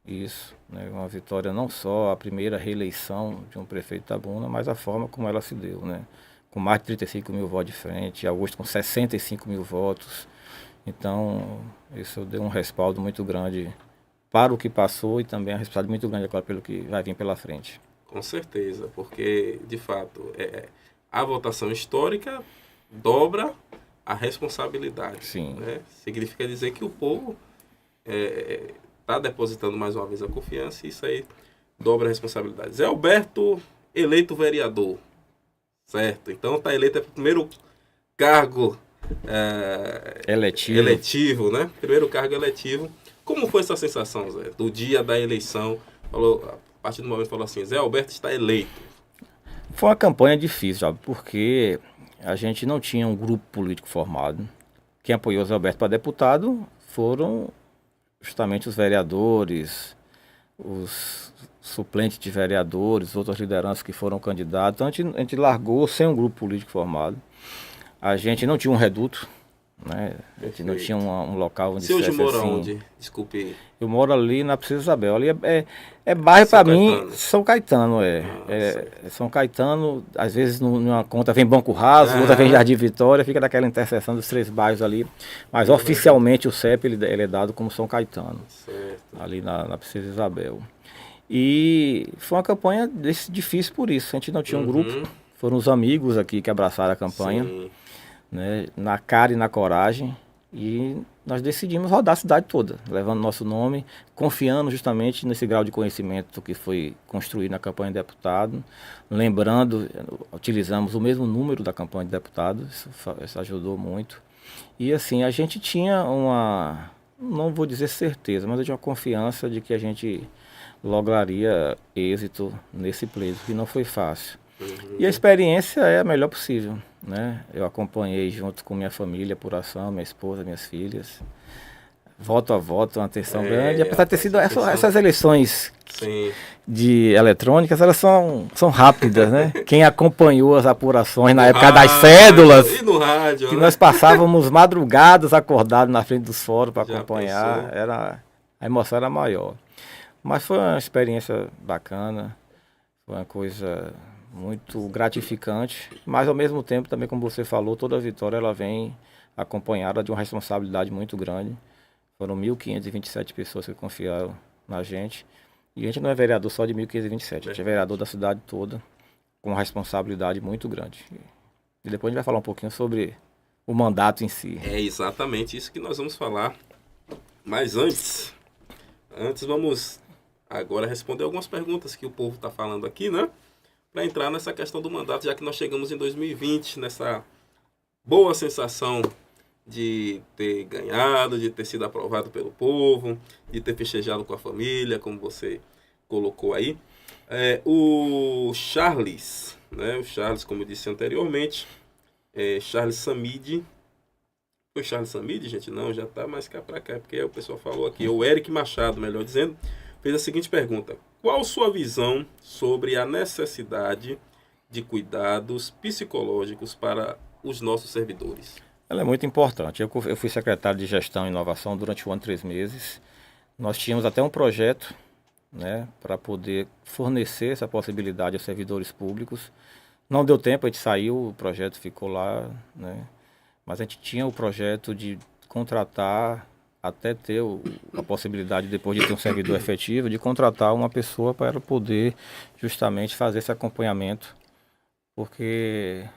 isso, né? Uma vitória não só a primeira reeleição de um prefeito de Itabuna, mas a forma como ela se deu, né? Com mais de 35 mil votos de frente, Augusto com 65 mil votos. Então, isso deu um respaldo muito grande para o que passou e também um respaldo muito grande agora pelo que vai vir pela frente. Com certeza, porque, de fato, a votação histórica dobra a responsabilidade. Sim. Né? Significa dizer que o povo está depositando mais uma vez a confiança e isso aí dobra a responsabilidade. Zé Alberto, eleito vereador. Certo? Então está eleito o primeiro cargo eletivo, né? Primeiro cargo eletivo. Como foi essa sensação, Zé? Do dia da eleição, a partir do momento que falou assim, Zé Alberto está eleito. Foi uma campanha difícil, sabe? Porque a gente não tinha um grupo político formado. Quem apoiou o Zé Alberto para deputado foram justamente os vereadores, os suplentes de vereadores, outras lideranças que foram candidatos. Então a gente largou sem um grupo político formado. A gente não tinha um reduto, né? A gente não tinha um local onde se hoje mora assim, onde? Desculpe. Eu moro ali na Princesa Isabel. Ali é bairro para mim, São Caetano, São Caetano, às vezes numa conta vem Banco Raso, outra vem Jardim Vitória, fica daquela interseção dos 3 bairros ali. Mas oficialmente o CEP ele é dado como São Caetano, certo. Ali na Princesa Isabel. E foi uma campanha difícil por isso. A gente não tinha um grupo, foram os amigos aqui que abraçaram a campanha, né, na cara e na coragem. E nós decidimos rodar a cidade toda, levando nosso nome, confiando justamente nesse grau de conhecimento que foi construído na campanha de deputado. Lembrando, utilizamos o mesmo número da campanha de deputado, isso ajudou muito. E assim, a gente tinha não vou dizer certeza, mas eu tinha uma confiança de que a gente lograria êxito nesse pleito, que não foi fácil. E a experiência é a melhor possível, né? Eu acompanhei junto com minha família, apuração, minha esposa, minhas filhas, voto a voto, uma atenção grande. Apesar de ter sido essas eleições de eletrônicas, elas são rápidas, né? Quem acompanhou as apurações na época das cédulas, e no rádio, que nós passávamos madrugadas acordados na frente dos fóruns para acompanhar, a emoção era maior. Mas foi uma experiência bacana, foi uma coisa muito gratificante, mas ao mesmo tempo também, como você falou, toda vitória ela vem acompanhada de uma responsabilidade muito grande. Foram 1.527 pessoas que confiaram na gente, e a gente não é vereador só de 1.527, a gente é vereador da cidade toda, com uma responsabilidade muito grande. E depois a gente vai falar um pouquinho sobre o mandato em si. É exatamente isso que nós vamos falar, mas antes vamos agora responder algumas perguntas que o povo está falando aqui, né? Para entrar nessa questão do mandato, já que nós chegamos em 2020, nessa boa sensação de ter ganhado, de ter sido aprovado pelo povo, de ter festejado com a família, como você colocou aí. O Charles, né? O Charles, como eu disse anteriormente, Charles Samide. Foi Charles Samide, gente? Não, já está mais cá para cá, porque o pessoal falou aqui. O Eric Machado, melhor dizendo, fez a seguinte pergunta: qual sua visão sobre a necessidade de cuidados psicológicos para os nossos servidores? Ela é muito importante. Eu fui secretário de Gestão e Inovação durante o ano 3 meses. Nós tínhamos até um projeto, né, para poder fornecer essa possibilidade aos servidores públicos. Não deu tempo, a gente saiu, o projeto ficou lá, né, mas a gente tinha o projeto de contratar, até ter a possibilidade, depois de ter um servidor efetivo, de contratar uma pessoa para poder justamente fazer esse acompanhamento, porque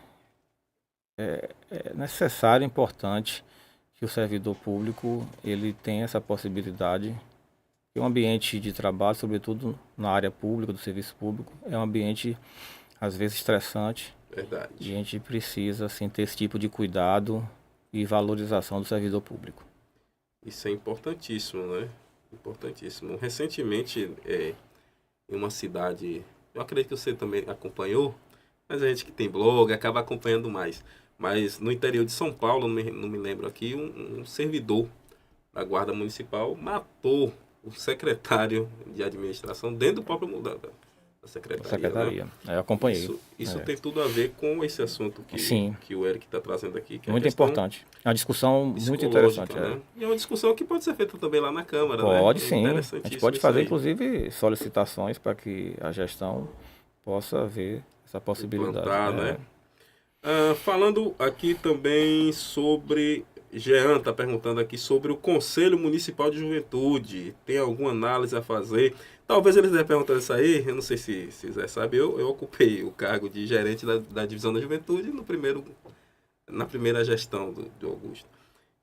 é necessário, importante que o servidor público ele tenha essa possibilidade. E o ambiente de trabalho, sobretudo na área pública, do serviço público, é um ambiente às vezes estressante. Verdade. E a gente precisa assim, ter esse tipo de cuidado e valorização do servidor público. Isso é importantíssimo, né? Importantíssimo. Recentemente, em uma cidade, eu acredito que você também acompanhou, mas a gente que tem blog acaba acompanhando mais. Mas no interior de São Paulo, não me lembro aqui, um servidor da Guarda Municipal matou o secretário de administração dentro do próprio da secretaria. Secretaria. Né? Eu acompanhei. Isso tem tudo a ver com esse assunto que o Eric está trazendo aqui. Que muito importante. É uma discussão muito interessante. Né? E é uma discussão que pode ser feita também lá na Câmara. Pode, né? sim. A gente pode fazer, inclusive, solicitações para que a gestão possa ver essa possibilidade. Implantar, né? Falando aqui também sobre... Jean está perguntando aqui sobre o Conselho Municipal de Juventude. Tem alguma análise a fazer? Talvez eles devem perguntar isso aí. Eu não sei se Zé sabe. Eu ocupei o cargo de gerente da Divisão da Juventude na primeira gestão do Augusto.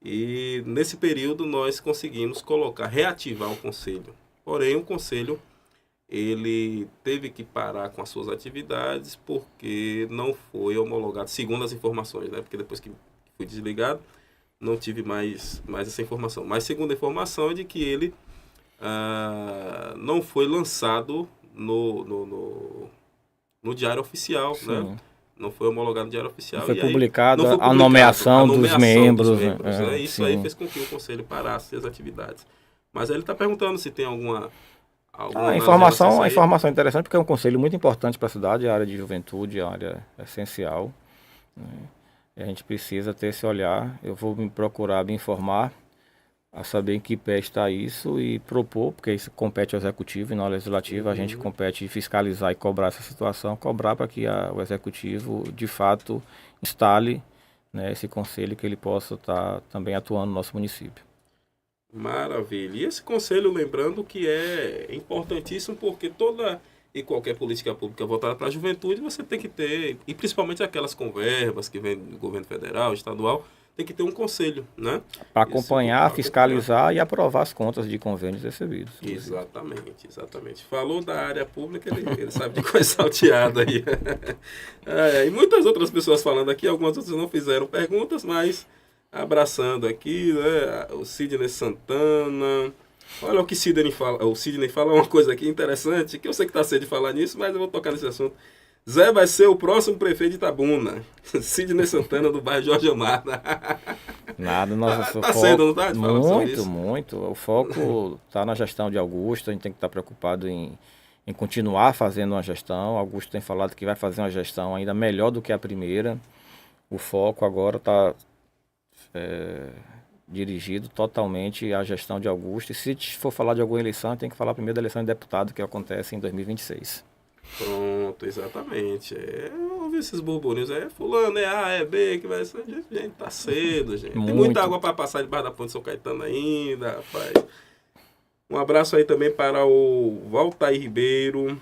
E nesse período nós conseguimos reativar o Conselho. Porém, o Conselho ele teve que parar com as suas atividades porque não foi homologado, segundo as informações, né? Porque depois que fui desligado, não tive mais essa informação. Mas segundo a informação é de que ele não foi lançado no Diário Oficial, né? Não foi homologado no Diário Oficial. Não foi publicada a nomeação dos membros. Né? Isso aí fez com que o Conselho parasse as atividades. Mas ele está perguntando se tem alguma informação interessante, porque é um conselho muito importante para a cidade, a área de juventude, a área essencial. Né? A gente precisa ter esse olhar. Eu vou procurar me informar, a saber em que pé está isso e propor, porque isso compete ao executivo e não ao legislativo. A gente compete fiscalizar e cobrar essa situação, cobrar para que o executivo de fato instale, né, esse conselho, que ele possa estar também atuando no nosso município. Maravilha. E esse conselho, lembrando que é importantíssimo, porque toda e qualquer política pública voltada para a juventude, você tem que ter, e principalmente aquelas com verbas que vêm do governo federal, estadual, tem que ter um conselho, né? Para acompanhar, fiscalizar e aprovar as contas de convênios recebidos. Exatamente. Falou da área pública, ele sabe de coisa salteada aí. E muitas outras pessoas falando aqui, algumas outras não fizeram perguntas, mas abraçando aqui, né? O Sidney Santana... Olha o que o Sidney fala uma coisa aqui interessante, que eu sei que está cedo de falar nisso, mas eu vou tocar nesse assunto. Zé vai ser o próximo prefeito de Itabuna. Sidney Santana, do bairro Jorge Amado. Nada, nossa, tá cedo, não tá? Muito. O foco está na gestão de Augusto, a gente tem que estar preocupado em continuar fazendo uma gestão. Augusto tem falado que vai fazer uma gestão ainda melhor do que a primeira. O foco agora está... dirigido totalmente à gestão de Augusto. E se for falar de alguma eleição, tem que falar primeiro da eleição de deputado, que acontece em 2026. Pronto, exatamente. Eu ouvi esses burburinhos. Fulano é A, é B, que vai ser... Gente, tá cedo, gente. Tem muita água para passar debaixo da ponte São Caetano ainda, rapaz. Um abraço aí também para o Valtair Ribeiro,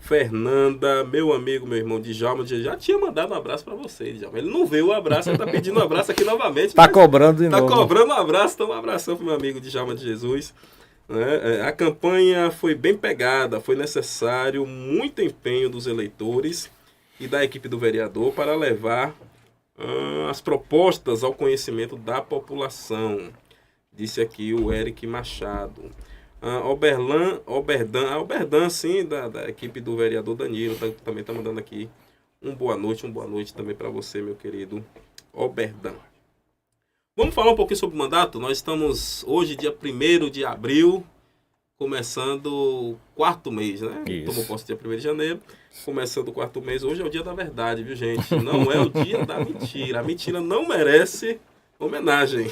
Fernanda, meu amigo, meu irmão Djalma, já tinha mandado um abraço para você, Djalma. Ele não veio o abraço, ele tá pedindo um abraço aqui novamente. Tá cobrando de novo. Tá cobrando um abraço, então um abração pro meu amigo Djalma de Jesus. A campanha foi bem pegada, foi necessário muito empenho dos eleitores e da equipe do vereador para levar as propostas ao conhecimento da população, disse aqui o Eric Machado. Oberdan, sim, da equipe do vereador Danilo, também está mandando aqui uma boa noite também para você, meu querido Oberdan. Vamos falar um pouquinho sobre o mandato? Nós estamos hoje, dia 1º de abril, começando o 4º mês, né? Isso. Tomou posse dia 1º de janeiro, começando o 4º mês. Hoje é o dia da verdade, viu, gente? Não é o dia da mentira. A mentira não merece homenagem.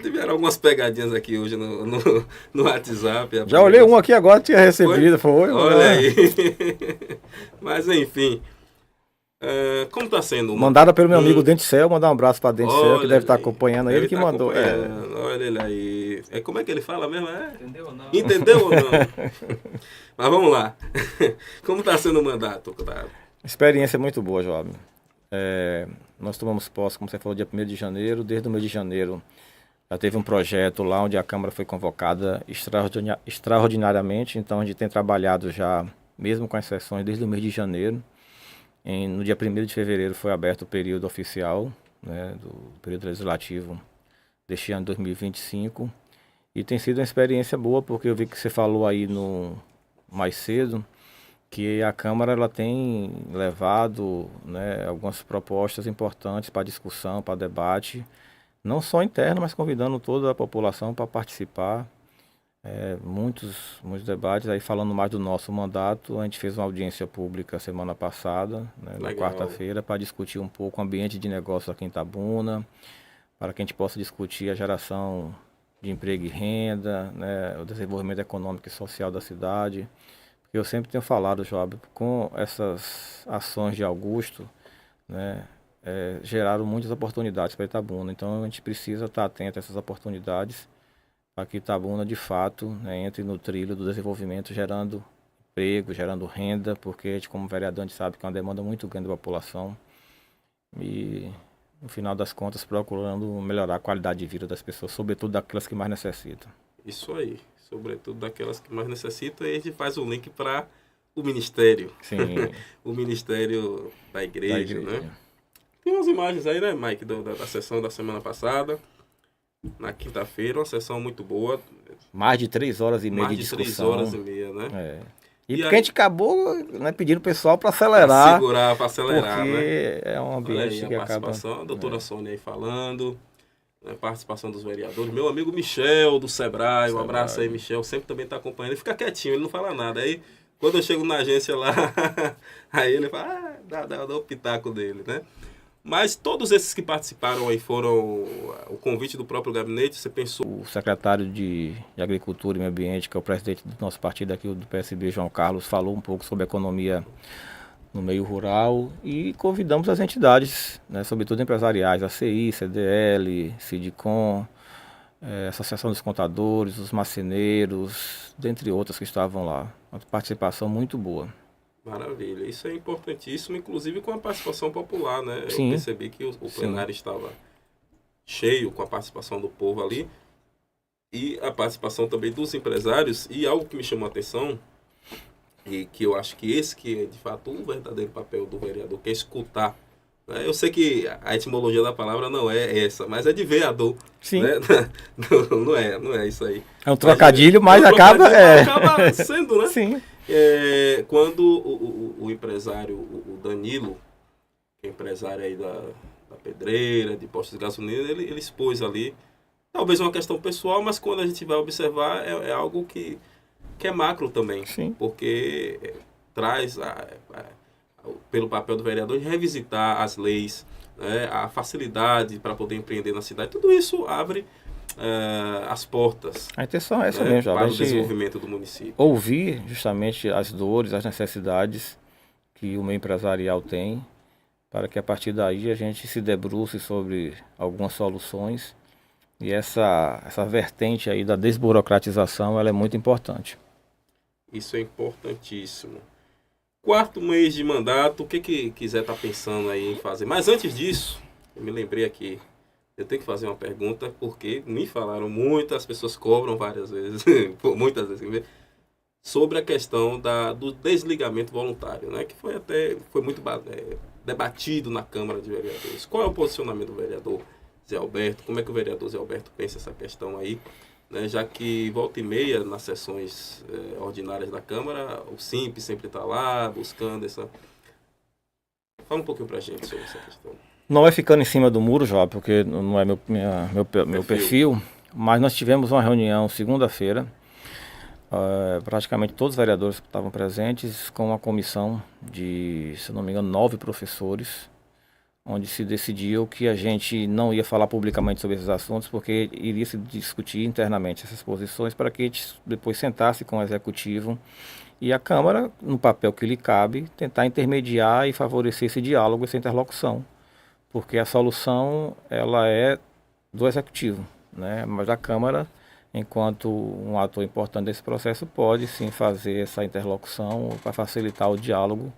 Tiveram algumas pegadinhas aqui hoje no WhatsApp. Já olhei um aqui agora, tinha recebido. Foi? Olha aí. Mas enfim. Como está sendo? Mandada pelo meu amigo Dente Céu, mandar um abraço para Dente Céu, que deve estar acompanhando. Ele que mandou. Olha ele aí. Como é que ele fala mesmo? Entendeu ou não? Entendeu ou não? Mas vamos lá. Como está sendo o mandato? Experiência muito boa, Joab. Nós tomamos posse, como você falou, dia 1º de janeiro. Desde o mês de janeiro já teve um projeto lá onde a Câmara foi convocada extraordinariamente. Então a gente tem trabalhado já, mesmo com as sessões, desde o mês de janeiro. No dia 1º de fevereiro foi aberto o período oficial, né, do período legislativo deste ano de 2025. E tem sido uma experiência boa, porque eu vi que você falou aí mais cedo, que a Câmara ela tem levado, né, algumas propostas importantes para discussão, para debate, não só interno, mas convidando toda a população para participar. muitos debates. Aí falando mais do nosso mandato, a gente fez uma audiência pública semana passada, né, na Legal. quarta-feira, para discutir um pouco o ambiente de negócio aqui em Itabuna, para que a gente possa discutir a geração de emprego e renda, né, o desenvolvimento econômico e social da cidade. Porque eu sempre tenho falado, Joab, com essas ações de Augusto, né, geraram muitas oportunidades para Itabuna. Então a gente precisa estar atento a essas oportunidades para que Itabuna, de fato, né, entre no trilho do desenvolvimento, gerando emprego, gerando renda, porque a gente, como vereador, a gente sabe que é uma demanda muito grande da população. E, no final das contas, procurando melhorar a qualidade de vida das pessoas, sobretudo daquelas que mais necessitam. Isso aí. Sobretudo daquelas que mais necessitam, e a gente faz o link para o Ministério. Sim. O Ministério da Igreja, Da igreja. né? Tem umas imagens aí, né, Mike, da sessão da semana passada. Na quinta-feira, uma sessão muito boa. Mais de 3 horas e meia Mais de de 3 discussão. horas e meia, né? E E porque aí- a gente acabou, né, pedindo o pessoal para acelerar. Para acelerar, porque né? é um Olha ambiente aí a que acaba... participação, a doutora Sônia aí falando, né, participação dos vereadores. Meu amigo Michel, do Sebrae, um abraço aí, Michel, sempre também está acompanhando. Ele fica quietinho, ele não fala nada. Aí, quando eu chego na agência lá, aí ele fala, dá o pitaco dele, né? Mas todos esses que participaram aí foram o convite do próprio gabinete, você pensou... O secretário de Agricultura e Meio Ambiente, que é o presidente do nosso partido aqui, do PSB, João Carlos, falou um pouco sobre economia no meio rural e convidamos as entidades, né, sobretudo empresariais, a CI, CDL, Sidicom, Associação dos Contadores, os Marceneiros, dentre outras que estavam lá. Uma participação muito boa. Maravilha, isso é importantíssimo, inclusive com a participação popular, né? Sim. Eu percebi que o plenário estava cheio com a participação do povo ali e a participação também dos empresários, e algo que me chamou a atenção e que eu acho que esse que é de fato o verdadeiro papel do vereador, que é escutar, né? Eu sei que a etimologia da palavra não é essa, mas é de vereador. Sim. Né? Não é isso aí. É um trocadilho, mas é um acaba... acaba sendo, né? Sim. Quando o empresário, o Danilo, que é empresário aí da pedreira, de postos de gasolina, ele expôs ali, talvez uma questão pessoal, mas quando a gente vai observar, é algo que é macro também. Sim. Porque traz, pelo papel do vereador, de revisitar as leis, né, a facilidade para poder empreender na cidade. Tudo isso abre as portas. A intenção é essa né, mesmo, para a o gente desenvolvimento do município. ouvir justamente as dores, as necessidades que o meio empresarial tem, para que a partir daí a gente se debruce sobre algumas soluções. E essa vertente aí da desburocratização, ela é muito importante. Isso é importantíssimo. 4º mês de mandato, o que quiser estar pensando aí em fazer? Mas antes disso, eu me lembrei aqui, eu tenho que fazer uma pergunta, porque me falaram muito, as pessoas cobram várias vezes, muitas vezes, sobre a questão do desligamento voluntário, né? Que foi muito debatido na Câmara de Vereadores. Qual é o posicionamento do vereador Zé Alberto? Como é que o vereador Zé Alberto pensa essa questão aí? Né? Já que volta e meia, nas sessões ordinárias da Câmara, o SIMP sempre está lá, buscando essa... Fala um pouquinho pra gente sobre essa questão. Não é ficando em cima do muro, João, porque não é meu perfil, mas nós tivemos uma reunião segunda-feira, praticamente todos os vereadores que estavam presentes, com uma comissão de, se não me engano, 9 professores, onde se decidiu que a gente não ia falar publicamente sobre esses assuntos, porque iria se discutir internamente essas posições, para que a gente depois sentasse com o Executivo e a Câmara, no papel que lhe cabe, tentar intermediar e favorecer esse diálogo, essa interlocução. Porque a solução, ela é do Executivo, né? Mas a Câmara, enquanto um ator importante desse processo, pode sim fazer essa interlocução para facilitar o diálogo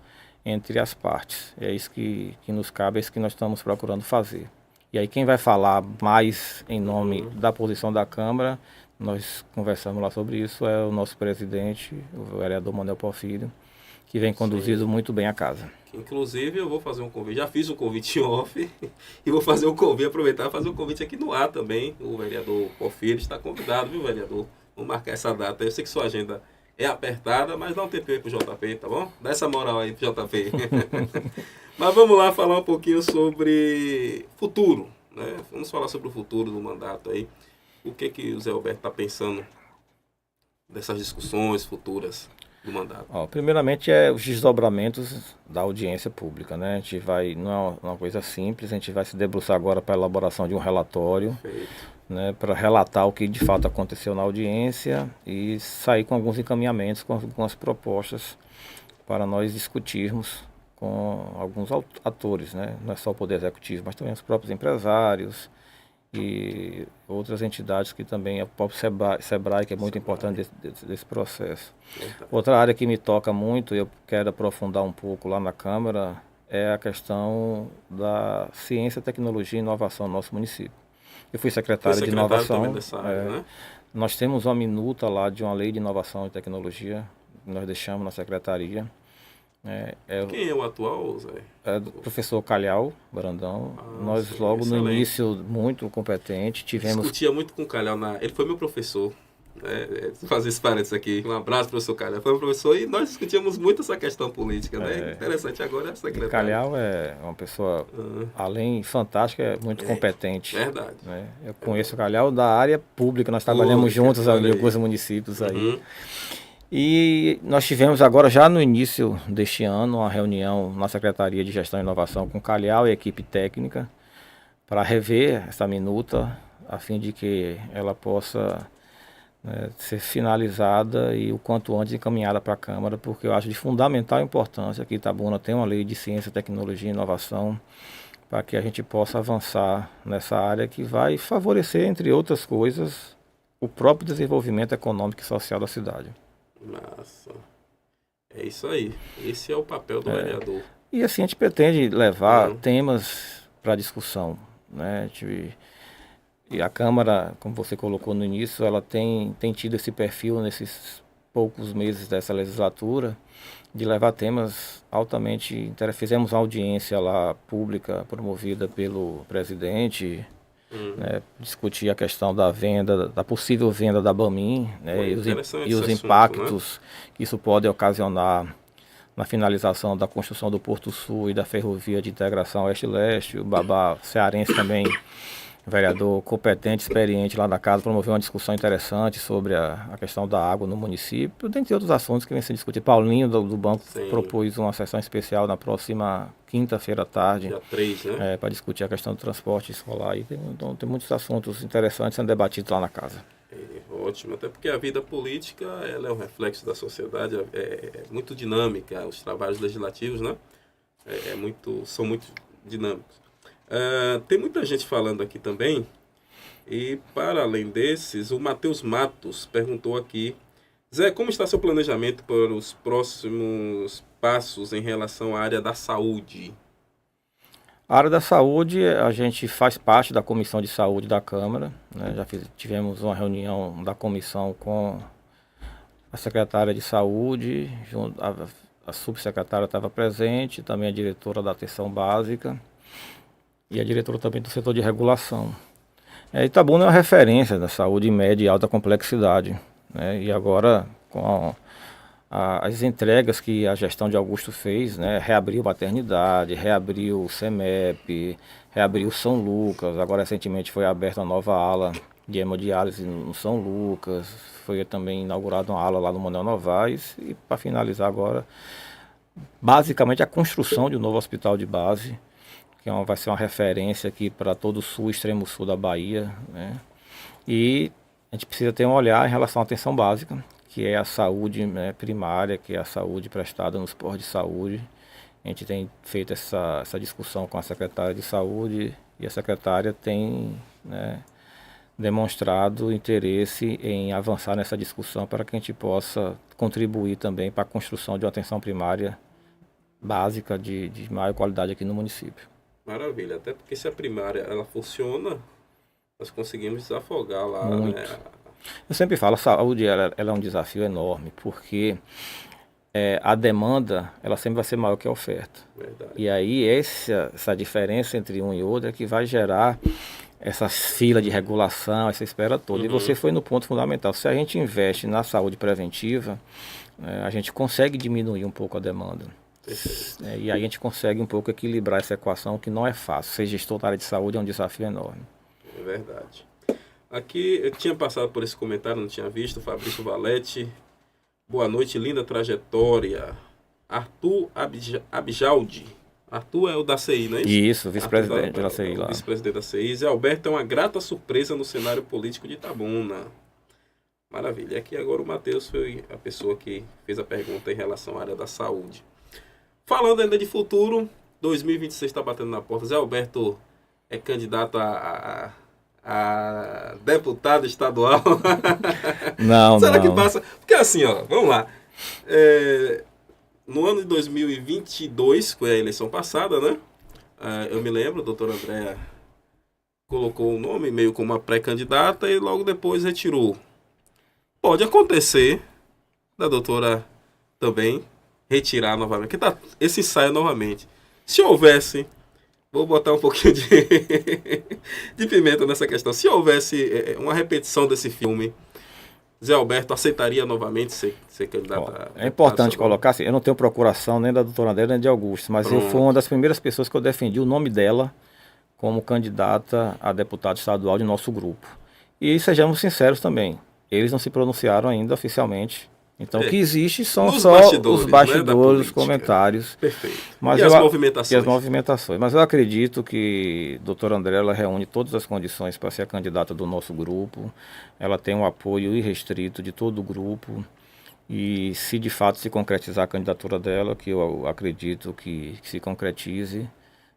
entre as partes. É isso que nos cabe, é isso que nós estamos procurando fazer. E aí quem vai falar mais em nome da posição da Câmara, nós conversamos lá sobre isso, é o nosso presidente, o vereador Manuel Porfírio, que vem conduzido muito bem a casa. Inclusive, eu vou fazer um convite, já fiz um convite em off, e vou fazer um convite, aproveitar e fazer um convite aqui no ar também. O vereador Porfírio está convidado, viu, vereador? Vamos marcar essa data. Eu sei que sua agenda é apertada, mas dá um tempinho aí pro JP, tá bom? Dá essa moral aí pro JP. Mas vamos lá falar um pouquinho sobre futuro, né? Vamos falar sobre o futuro do mandato aí. O que o Zé Alberto está pensando dessas discussões futuras do mandato? Primeiramente os desdobramentos da audiência pública, né? A gente vai, não é uma coisa simples, a gente vai se debruçar agora para a elaboração de um relatório, né, para relatar o que de fato aconteceu na audiência e sair com alguns encaminhamentos, com algumas propostas para nós discutirmos com alguns atores, né? Não é só o Poder Executivo, mas também os próprios empresários e outras entidades que também, o próprio Sebrae, que é muito importante desse processo. Outra área que me toca muito, e eu quero aprofundar um pouco lá na Câmara, é a questão da ciência, tecnologia e inovação no nosso município. Eu fui secretário de inovação. Dessa área, né? Nós temos uma minuta lá de uma lei de inovação e tecnologia, que nós deixamos na secretaria. Quem é o atual, Zé? É do professor Calhau Brandão. Nós sim, logo excelente. no início, muito competente, tivemos... Discutia muito com o Calhau, ele foi meu professor. Fazer esse parênteses aqui. Um abraço, professor Calhau. Foi meu professor e nós discutíamos muito essa questão política, né? Interessante agora é secretário. Calhau é uma pessoa, além fantástica, é muito competente. Verdade. Né? Eu conheço o Calhau da área pública, nós trabalhamos juntos em alguns municípios aí. E nós tivemos agora, já no início deste ano, uma reunião na Secretaria de Gestão e Inovação com o Calhau e a equipe técnica para rever essa minuta, a fim de que ela possa, né, ser finalizada e o quanto antes encaminhada para a Câmara, porque eu acho de fundamental importância que Itabuna tenha uma lei de ciência, tecnologia e inovação para que a gente possa avançar nessa área que vai favorecer, entre outras coisas, o próprio desenvolvimento econômico e social da cidade. Massa. É isso aí. Esse é o papel do vereador. E assim, a gente pretende levar temas para discussão, né? E a Câmara, como você colocou no início, ela tem tido esse perfil nesses poucos meses dessa legislatura de levar temas altamente interessantes. Fizemos uma audiência lá pública promovida pelo presidente, né, discutir a questão da venda, da possível venda da Bamin, né, e os impactos, né, que isso pode ocasionar na finalização da construção do Porto Sul e da ferrovia de integração Oeste-Leste. O Babá cearense também, vereador competente, experiente lá na casa, promoveu uma discussão interessante sobre a questão da água no município, dentre outros assuntos que vem sendo discutidos. Paulinho do Banco propôs uma sessão especial na próxima quinta-feira à tarde, dia 3, né? Para discutir a questão do transporte escolar. E tem muitos assuntos interessantes sendo debatidos lá na casa. Ótimo, até porque a vida política ela é um reflexo da sociedade, é muito dinâmica, os trabalhos legislativos, né? São muito dinâmicos. Tem muita gente falando aqui também, e para além desses, o Matheus Matos perguntou aqui: Zé, como está seu planejamento para os próximos passos em relação à área da saúde? A área da saúde, a gente faz parte da Comissão de Saúde da Câmara, né? Tivemos uma reunião da comissão com a secretária de Saúde, a subsecretária estava presente, também a diretora da Atenção Básica e a diretora também do setor de regulação. Itabuna é uma referência da saúde média e alta complexidade, né? E agora, com as entregas que a gestão de Augusto fez, né? Reabriu maternidade, reabriu o CEMEP, reabriu São Lucas, agora recentemente foi aberta uma nova ala de hemodiálise no São Lucas, foi também inaugurada uma ala lá no Manuel Novaes, e para finalizar agora, basicamente a construção de um novo hospital de base, que vai ser uma referência aqui para todo o sul, extremo sul da Bahia, né? E a gente precisa ter um olhar em relação à atenção básica, que é a saúde, né, primária, que é a saúde prestada nos postos de saúde. A gente tem feito essa discussão com a secretária de saúde e a secretária tem, né, demonstrado interesse em avançar nessa discussão para que a gente possa contribuir também para a construção de uma atenção primária básica de maior qualidade aqui no município. Maravilha, até porque se a primária ela funciona, nós conseguimos desafogar lá, muito, né? Eu sempre falo, a saúde ela é um desafio enorme, porque a demanda ela sempre vai ser maior que a oferta. Verdade. E aí essa diferença entre um e outro é que vai gerar essa fila de regulação, essa espera toda. E você foi no ponto fundamental. Se a gente investe na saúde preventiva, a gente consegue diminuir um pouco a demanda. E aí a gente consegue um pouco equilibrar essa equação, que não é fácil. Ser gestor da área de saúde é um desafio enorme. É verdade. Aqui eu tinha passado por esse comentário, não tinha visto. Fabrício Valete. Boa noite, linda trajetória. Arthur Abjaldi. Arthur é o da CI, não é isso? Isso, vice-presidente da CI lá. Vice-presidente da CI. Zé Alberto é uma grata surpresa no cenário político de Itabuna. Maravilha. E aqui agora o Matheus foi a pessoa que fez a pergunta em relação à área da saúde. Falando ainda de futuro, 2026 está batendo na porta. Zé Alberto é candidato a deputado estadual. Não, Será não. que passa? Porque assim, ó, vamos lá. No ano de 2022, foi a eleição passada, né? Eu me lembro, a doutora Andréa colocou o nome meio como uma pré-candidata e logo depois retirou. Pode acontecer da doutora também retirar novamente, que tá esse ensaio novamente. Se houvesse, vou botar um pouquinho de pimenta nessa questão, se houvesse uma repetição desse filme, Zé Alberto aceitaria novamente ser candidato a... É importante colocar assim, eu não tenho procuração nem da doutora Andréa nem de Augusto, mas eu fui uma das primeiras pessoas que eu defendi o nome dela como candidata a deputado estadual de nosso grupo. E sejamos sinceros também, eles não se pronunciaram ainda oficialmente. Então, o que existe são só os bastidores, os comentários. Perfeito. Mas e as movimentações. E as movimentações. Mas eu acredito que a doutora Andréa ela reúne todas as condições para ser a candidata do nosso grupo. Ela tem um apoio irrestrito de todo o grupo. E se de fato se concretizar a candidatura dela, que eu acredito que se concretize,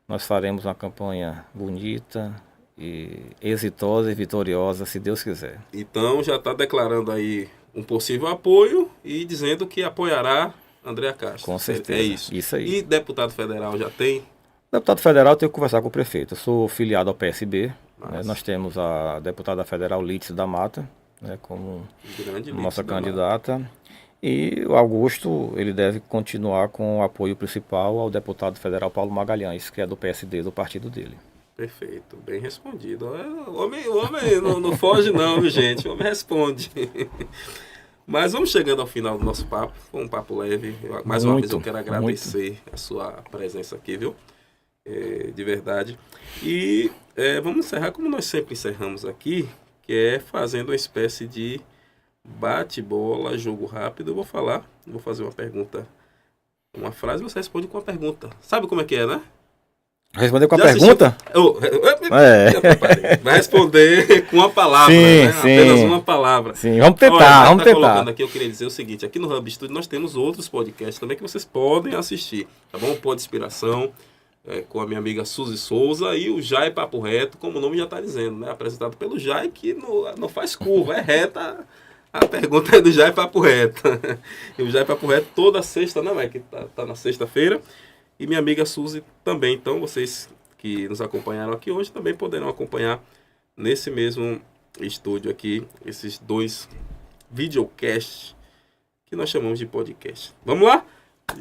nós faremos uma campanha bonita, e exitosa e vitoriosa, se Deus quiser. Então, já está declarando aí um possível apoio e dizendo que apoiará Andréa Castro. Com certeza. É isso. Isso aí. E deputado federal já tem? Deputado federal, eu tenho que conversar com o prefeito. Eu sou filiado ao PSB. Né? Nós temos a deputada federal Lídice da Mata, né, como nossa candidata. E o Augusto, ele deve continuar com o apoio principal ao deputado federal Paulo Magalhães, que é do PSD, do partido dele. Perfeito, bem respondido. O homem não foge não, viu, gente? O homem responde. Mas vamos chegando ao final do nosso papo. Foi um papo leve. Mais uma vez eu quero agradecer a sua presença aqui, viu? De verdade. E vamos encerrar como nós sempre encerramos aqui, que é fazendo uma espécie de bate-bola, jogo rápido. Eu vou fazer uma pergunta, uma frase, você responde com uma pergunta. Sabe como é que é, né? Responder com a pergunta? Vai responder com uma palavra, sim, né? Sim. Apenas uma palavra. Sim, vamos tentar, vamos tentar. Colocando aqui, eu queria dizer o seguinte, aqui no Hub Studio nós temos outros podcasts também que vocês podem assistir, tá bom? Pod Inspiração, com a minha amiga Suzy Souza e o Jai Papo Reto, como o nome já está dizendo, né? Apresentado pelo Jai, que não faz curva, é reta. A pergunta é do Jai Papo Reto. E o Jai Papo Reto toda sexta, né, Mike? Tá na sexta-feira. E minha amiga Suzy também. Então, vocês que nos acompanharam aqui hoje também poderão acompanhar nesse mesmo estúdio aqui, esses 2 videocasts que nós chamamos de podcast. Vamos lá?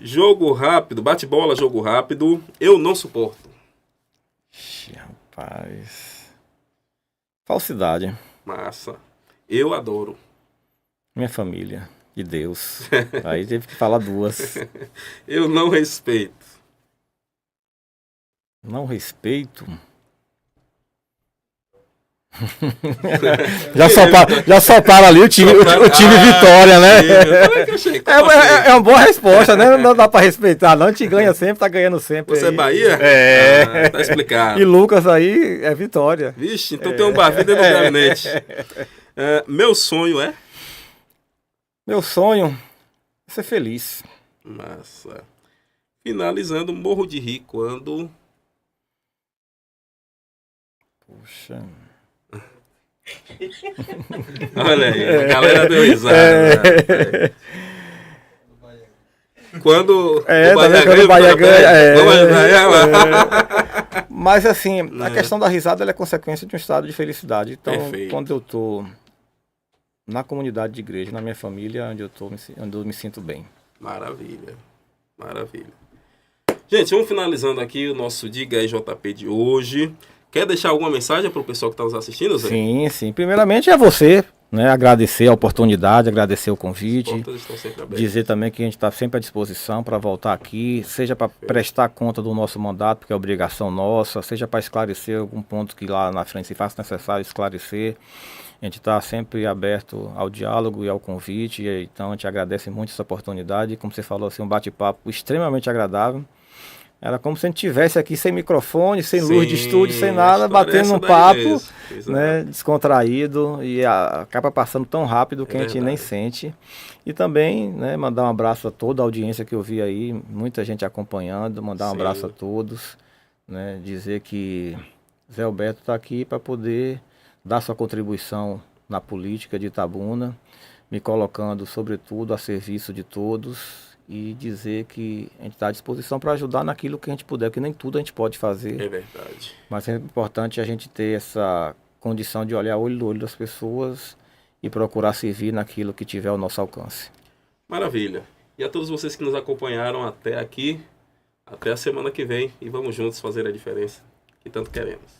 Jogo rápido, bate-bola, jogo rápido. Eu não suporto. Rapaz. Falsidade. Massa. Eu adoro. Minha família. E Deus. Aí teve que falar 2. Eu não respeito. Não respeito? já soltaram ali o time Vitória, né? É uma boa resposta, né? Não dá pra respeitar, não. A gente ganha sempre, tá ganhando sempre. Você aí. É Bahia? Tá explicado. E Lucas aí é Vitória. Vixe, então tem um barriga no gabinete. Meu sonho é? Meu sonho é ser feliz. Massa. Finalizando, morro de rir quando... Puxa. Olha aí, a galera deu risada. Quando o Bahia ganha. Mas assim, a questão da risada ela é consequência de um estado de felicidade. Então, quando eu tô na comunidade de igreja, na minha família, onde eu me sinto bem. Maravilha. Maravilha. Gente, vamos finalizando aqui o nosso Diga aí JP de hoje. Quer deixar alguma mensagem para o pessoal que está nos assistindo, Zé? Sim. Primeiramente é você, né, agradecer a oportunidade, agradecer o As convite, portas estão sempre abertas. dizer também que a gente está sempre à disposição para voltar aqui, seja para prestar conta do nosso mandato, porque é obrigação nossa, seja para esclarecer algum ponto que lá na frente se faça necessário esclarecer. A gente está sempre aberto ao diálogo e ao convite, então a gente agradece muito essa oportunidade. Como você falou, assim, um bate-papo extremamente agradável. Era como se a gente estivesse aqui sem microfone, sem luz de estúdio, sem A nada, história é batendo essa um daí papo, mesmo. Exato. né, descontraído, e acaba passando tão rápido que É a gente nem verdade. sente. E também, né, mandar um abraço a toda a audiência que eu vi aí, muita gente acompanhando, mandar um Sim. abraço a todos, né, dizer que Zé Alberto está aqui para poder dar sua contribuição na política de Itabuna, me colocando, sobretudo, a serviço de todos e dizer que a gente está à disposição para ajudar naquilo que a gente puder, que nem tudo a gente pode fazer, É verdade. mas é importante a gente ter essa condição de olhar olho no olho das pessoas e procurar servir naquilo que tiver ao nosso alcance. Maravilha. E a todos vocês que nos acompanharam até aqui, até a semana que vem e vamos juntos fazer a diferença que tanto queremos.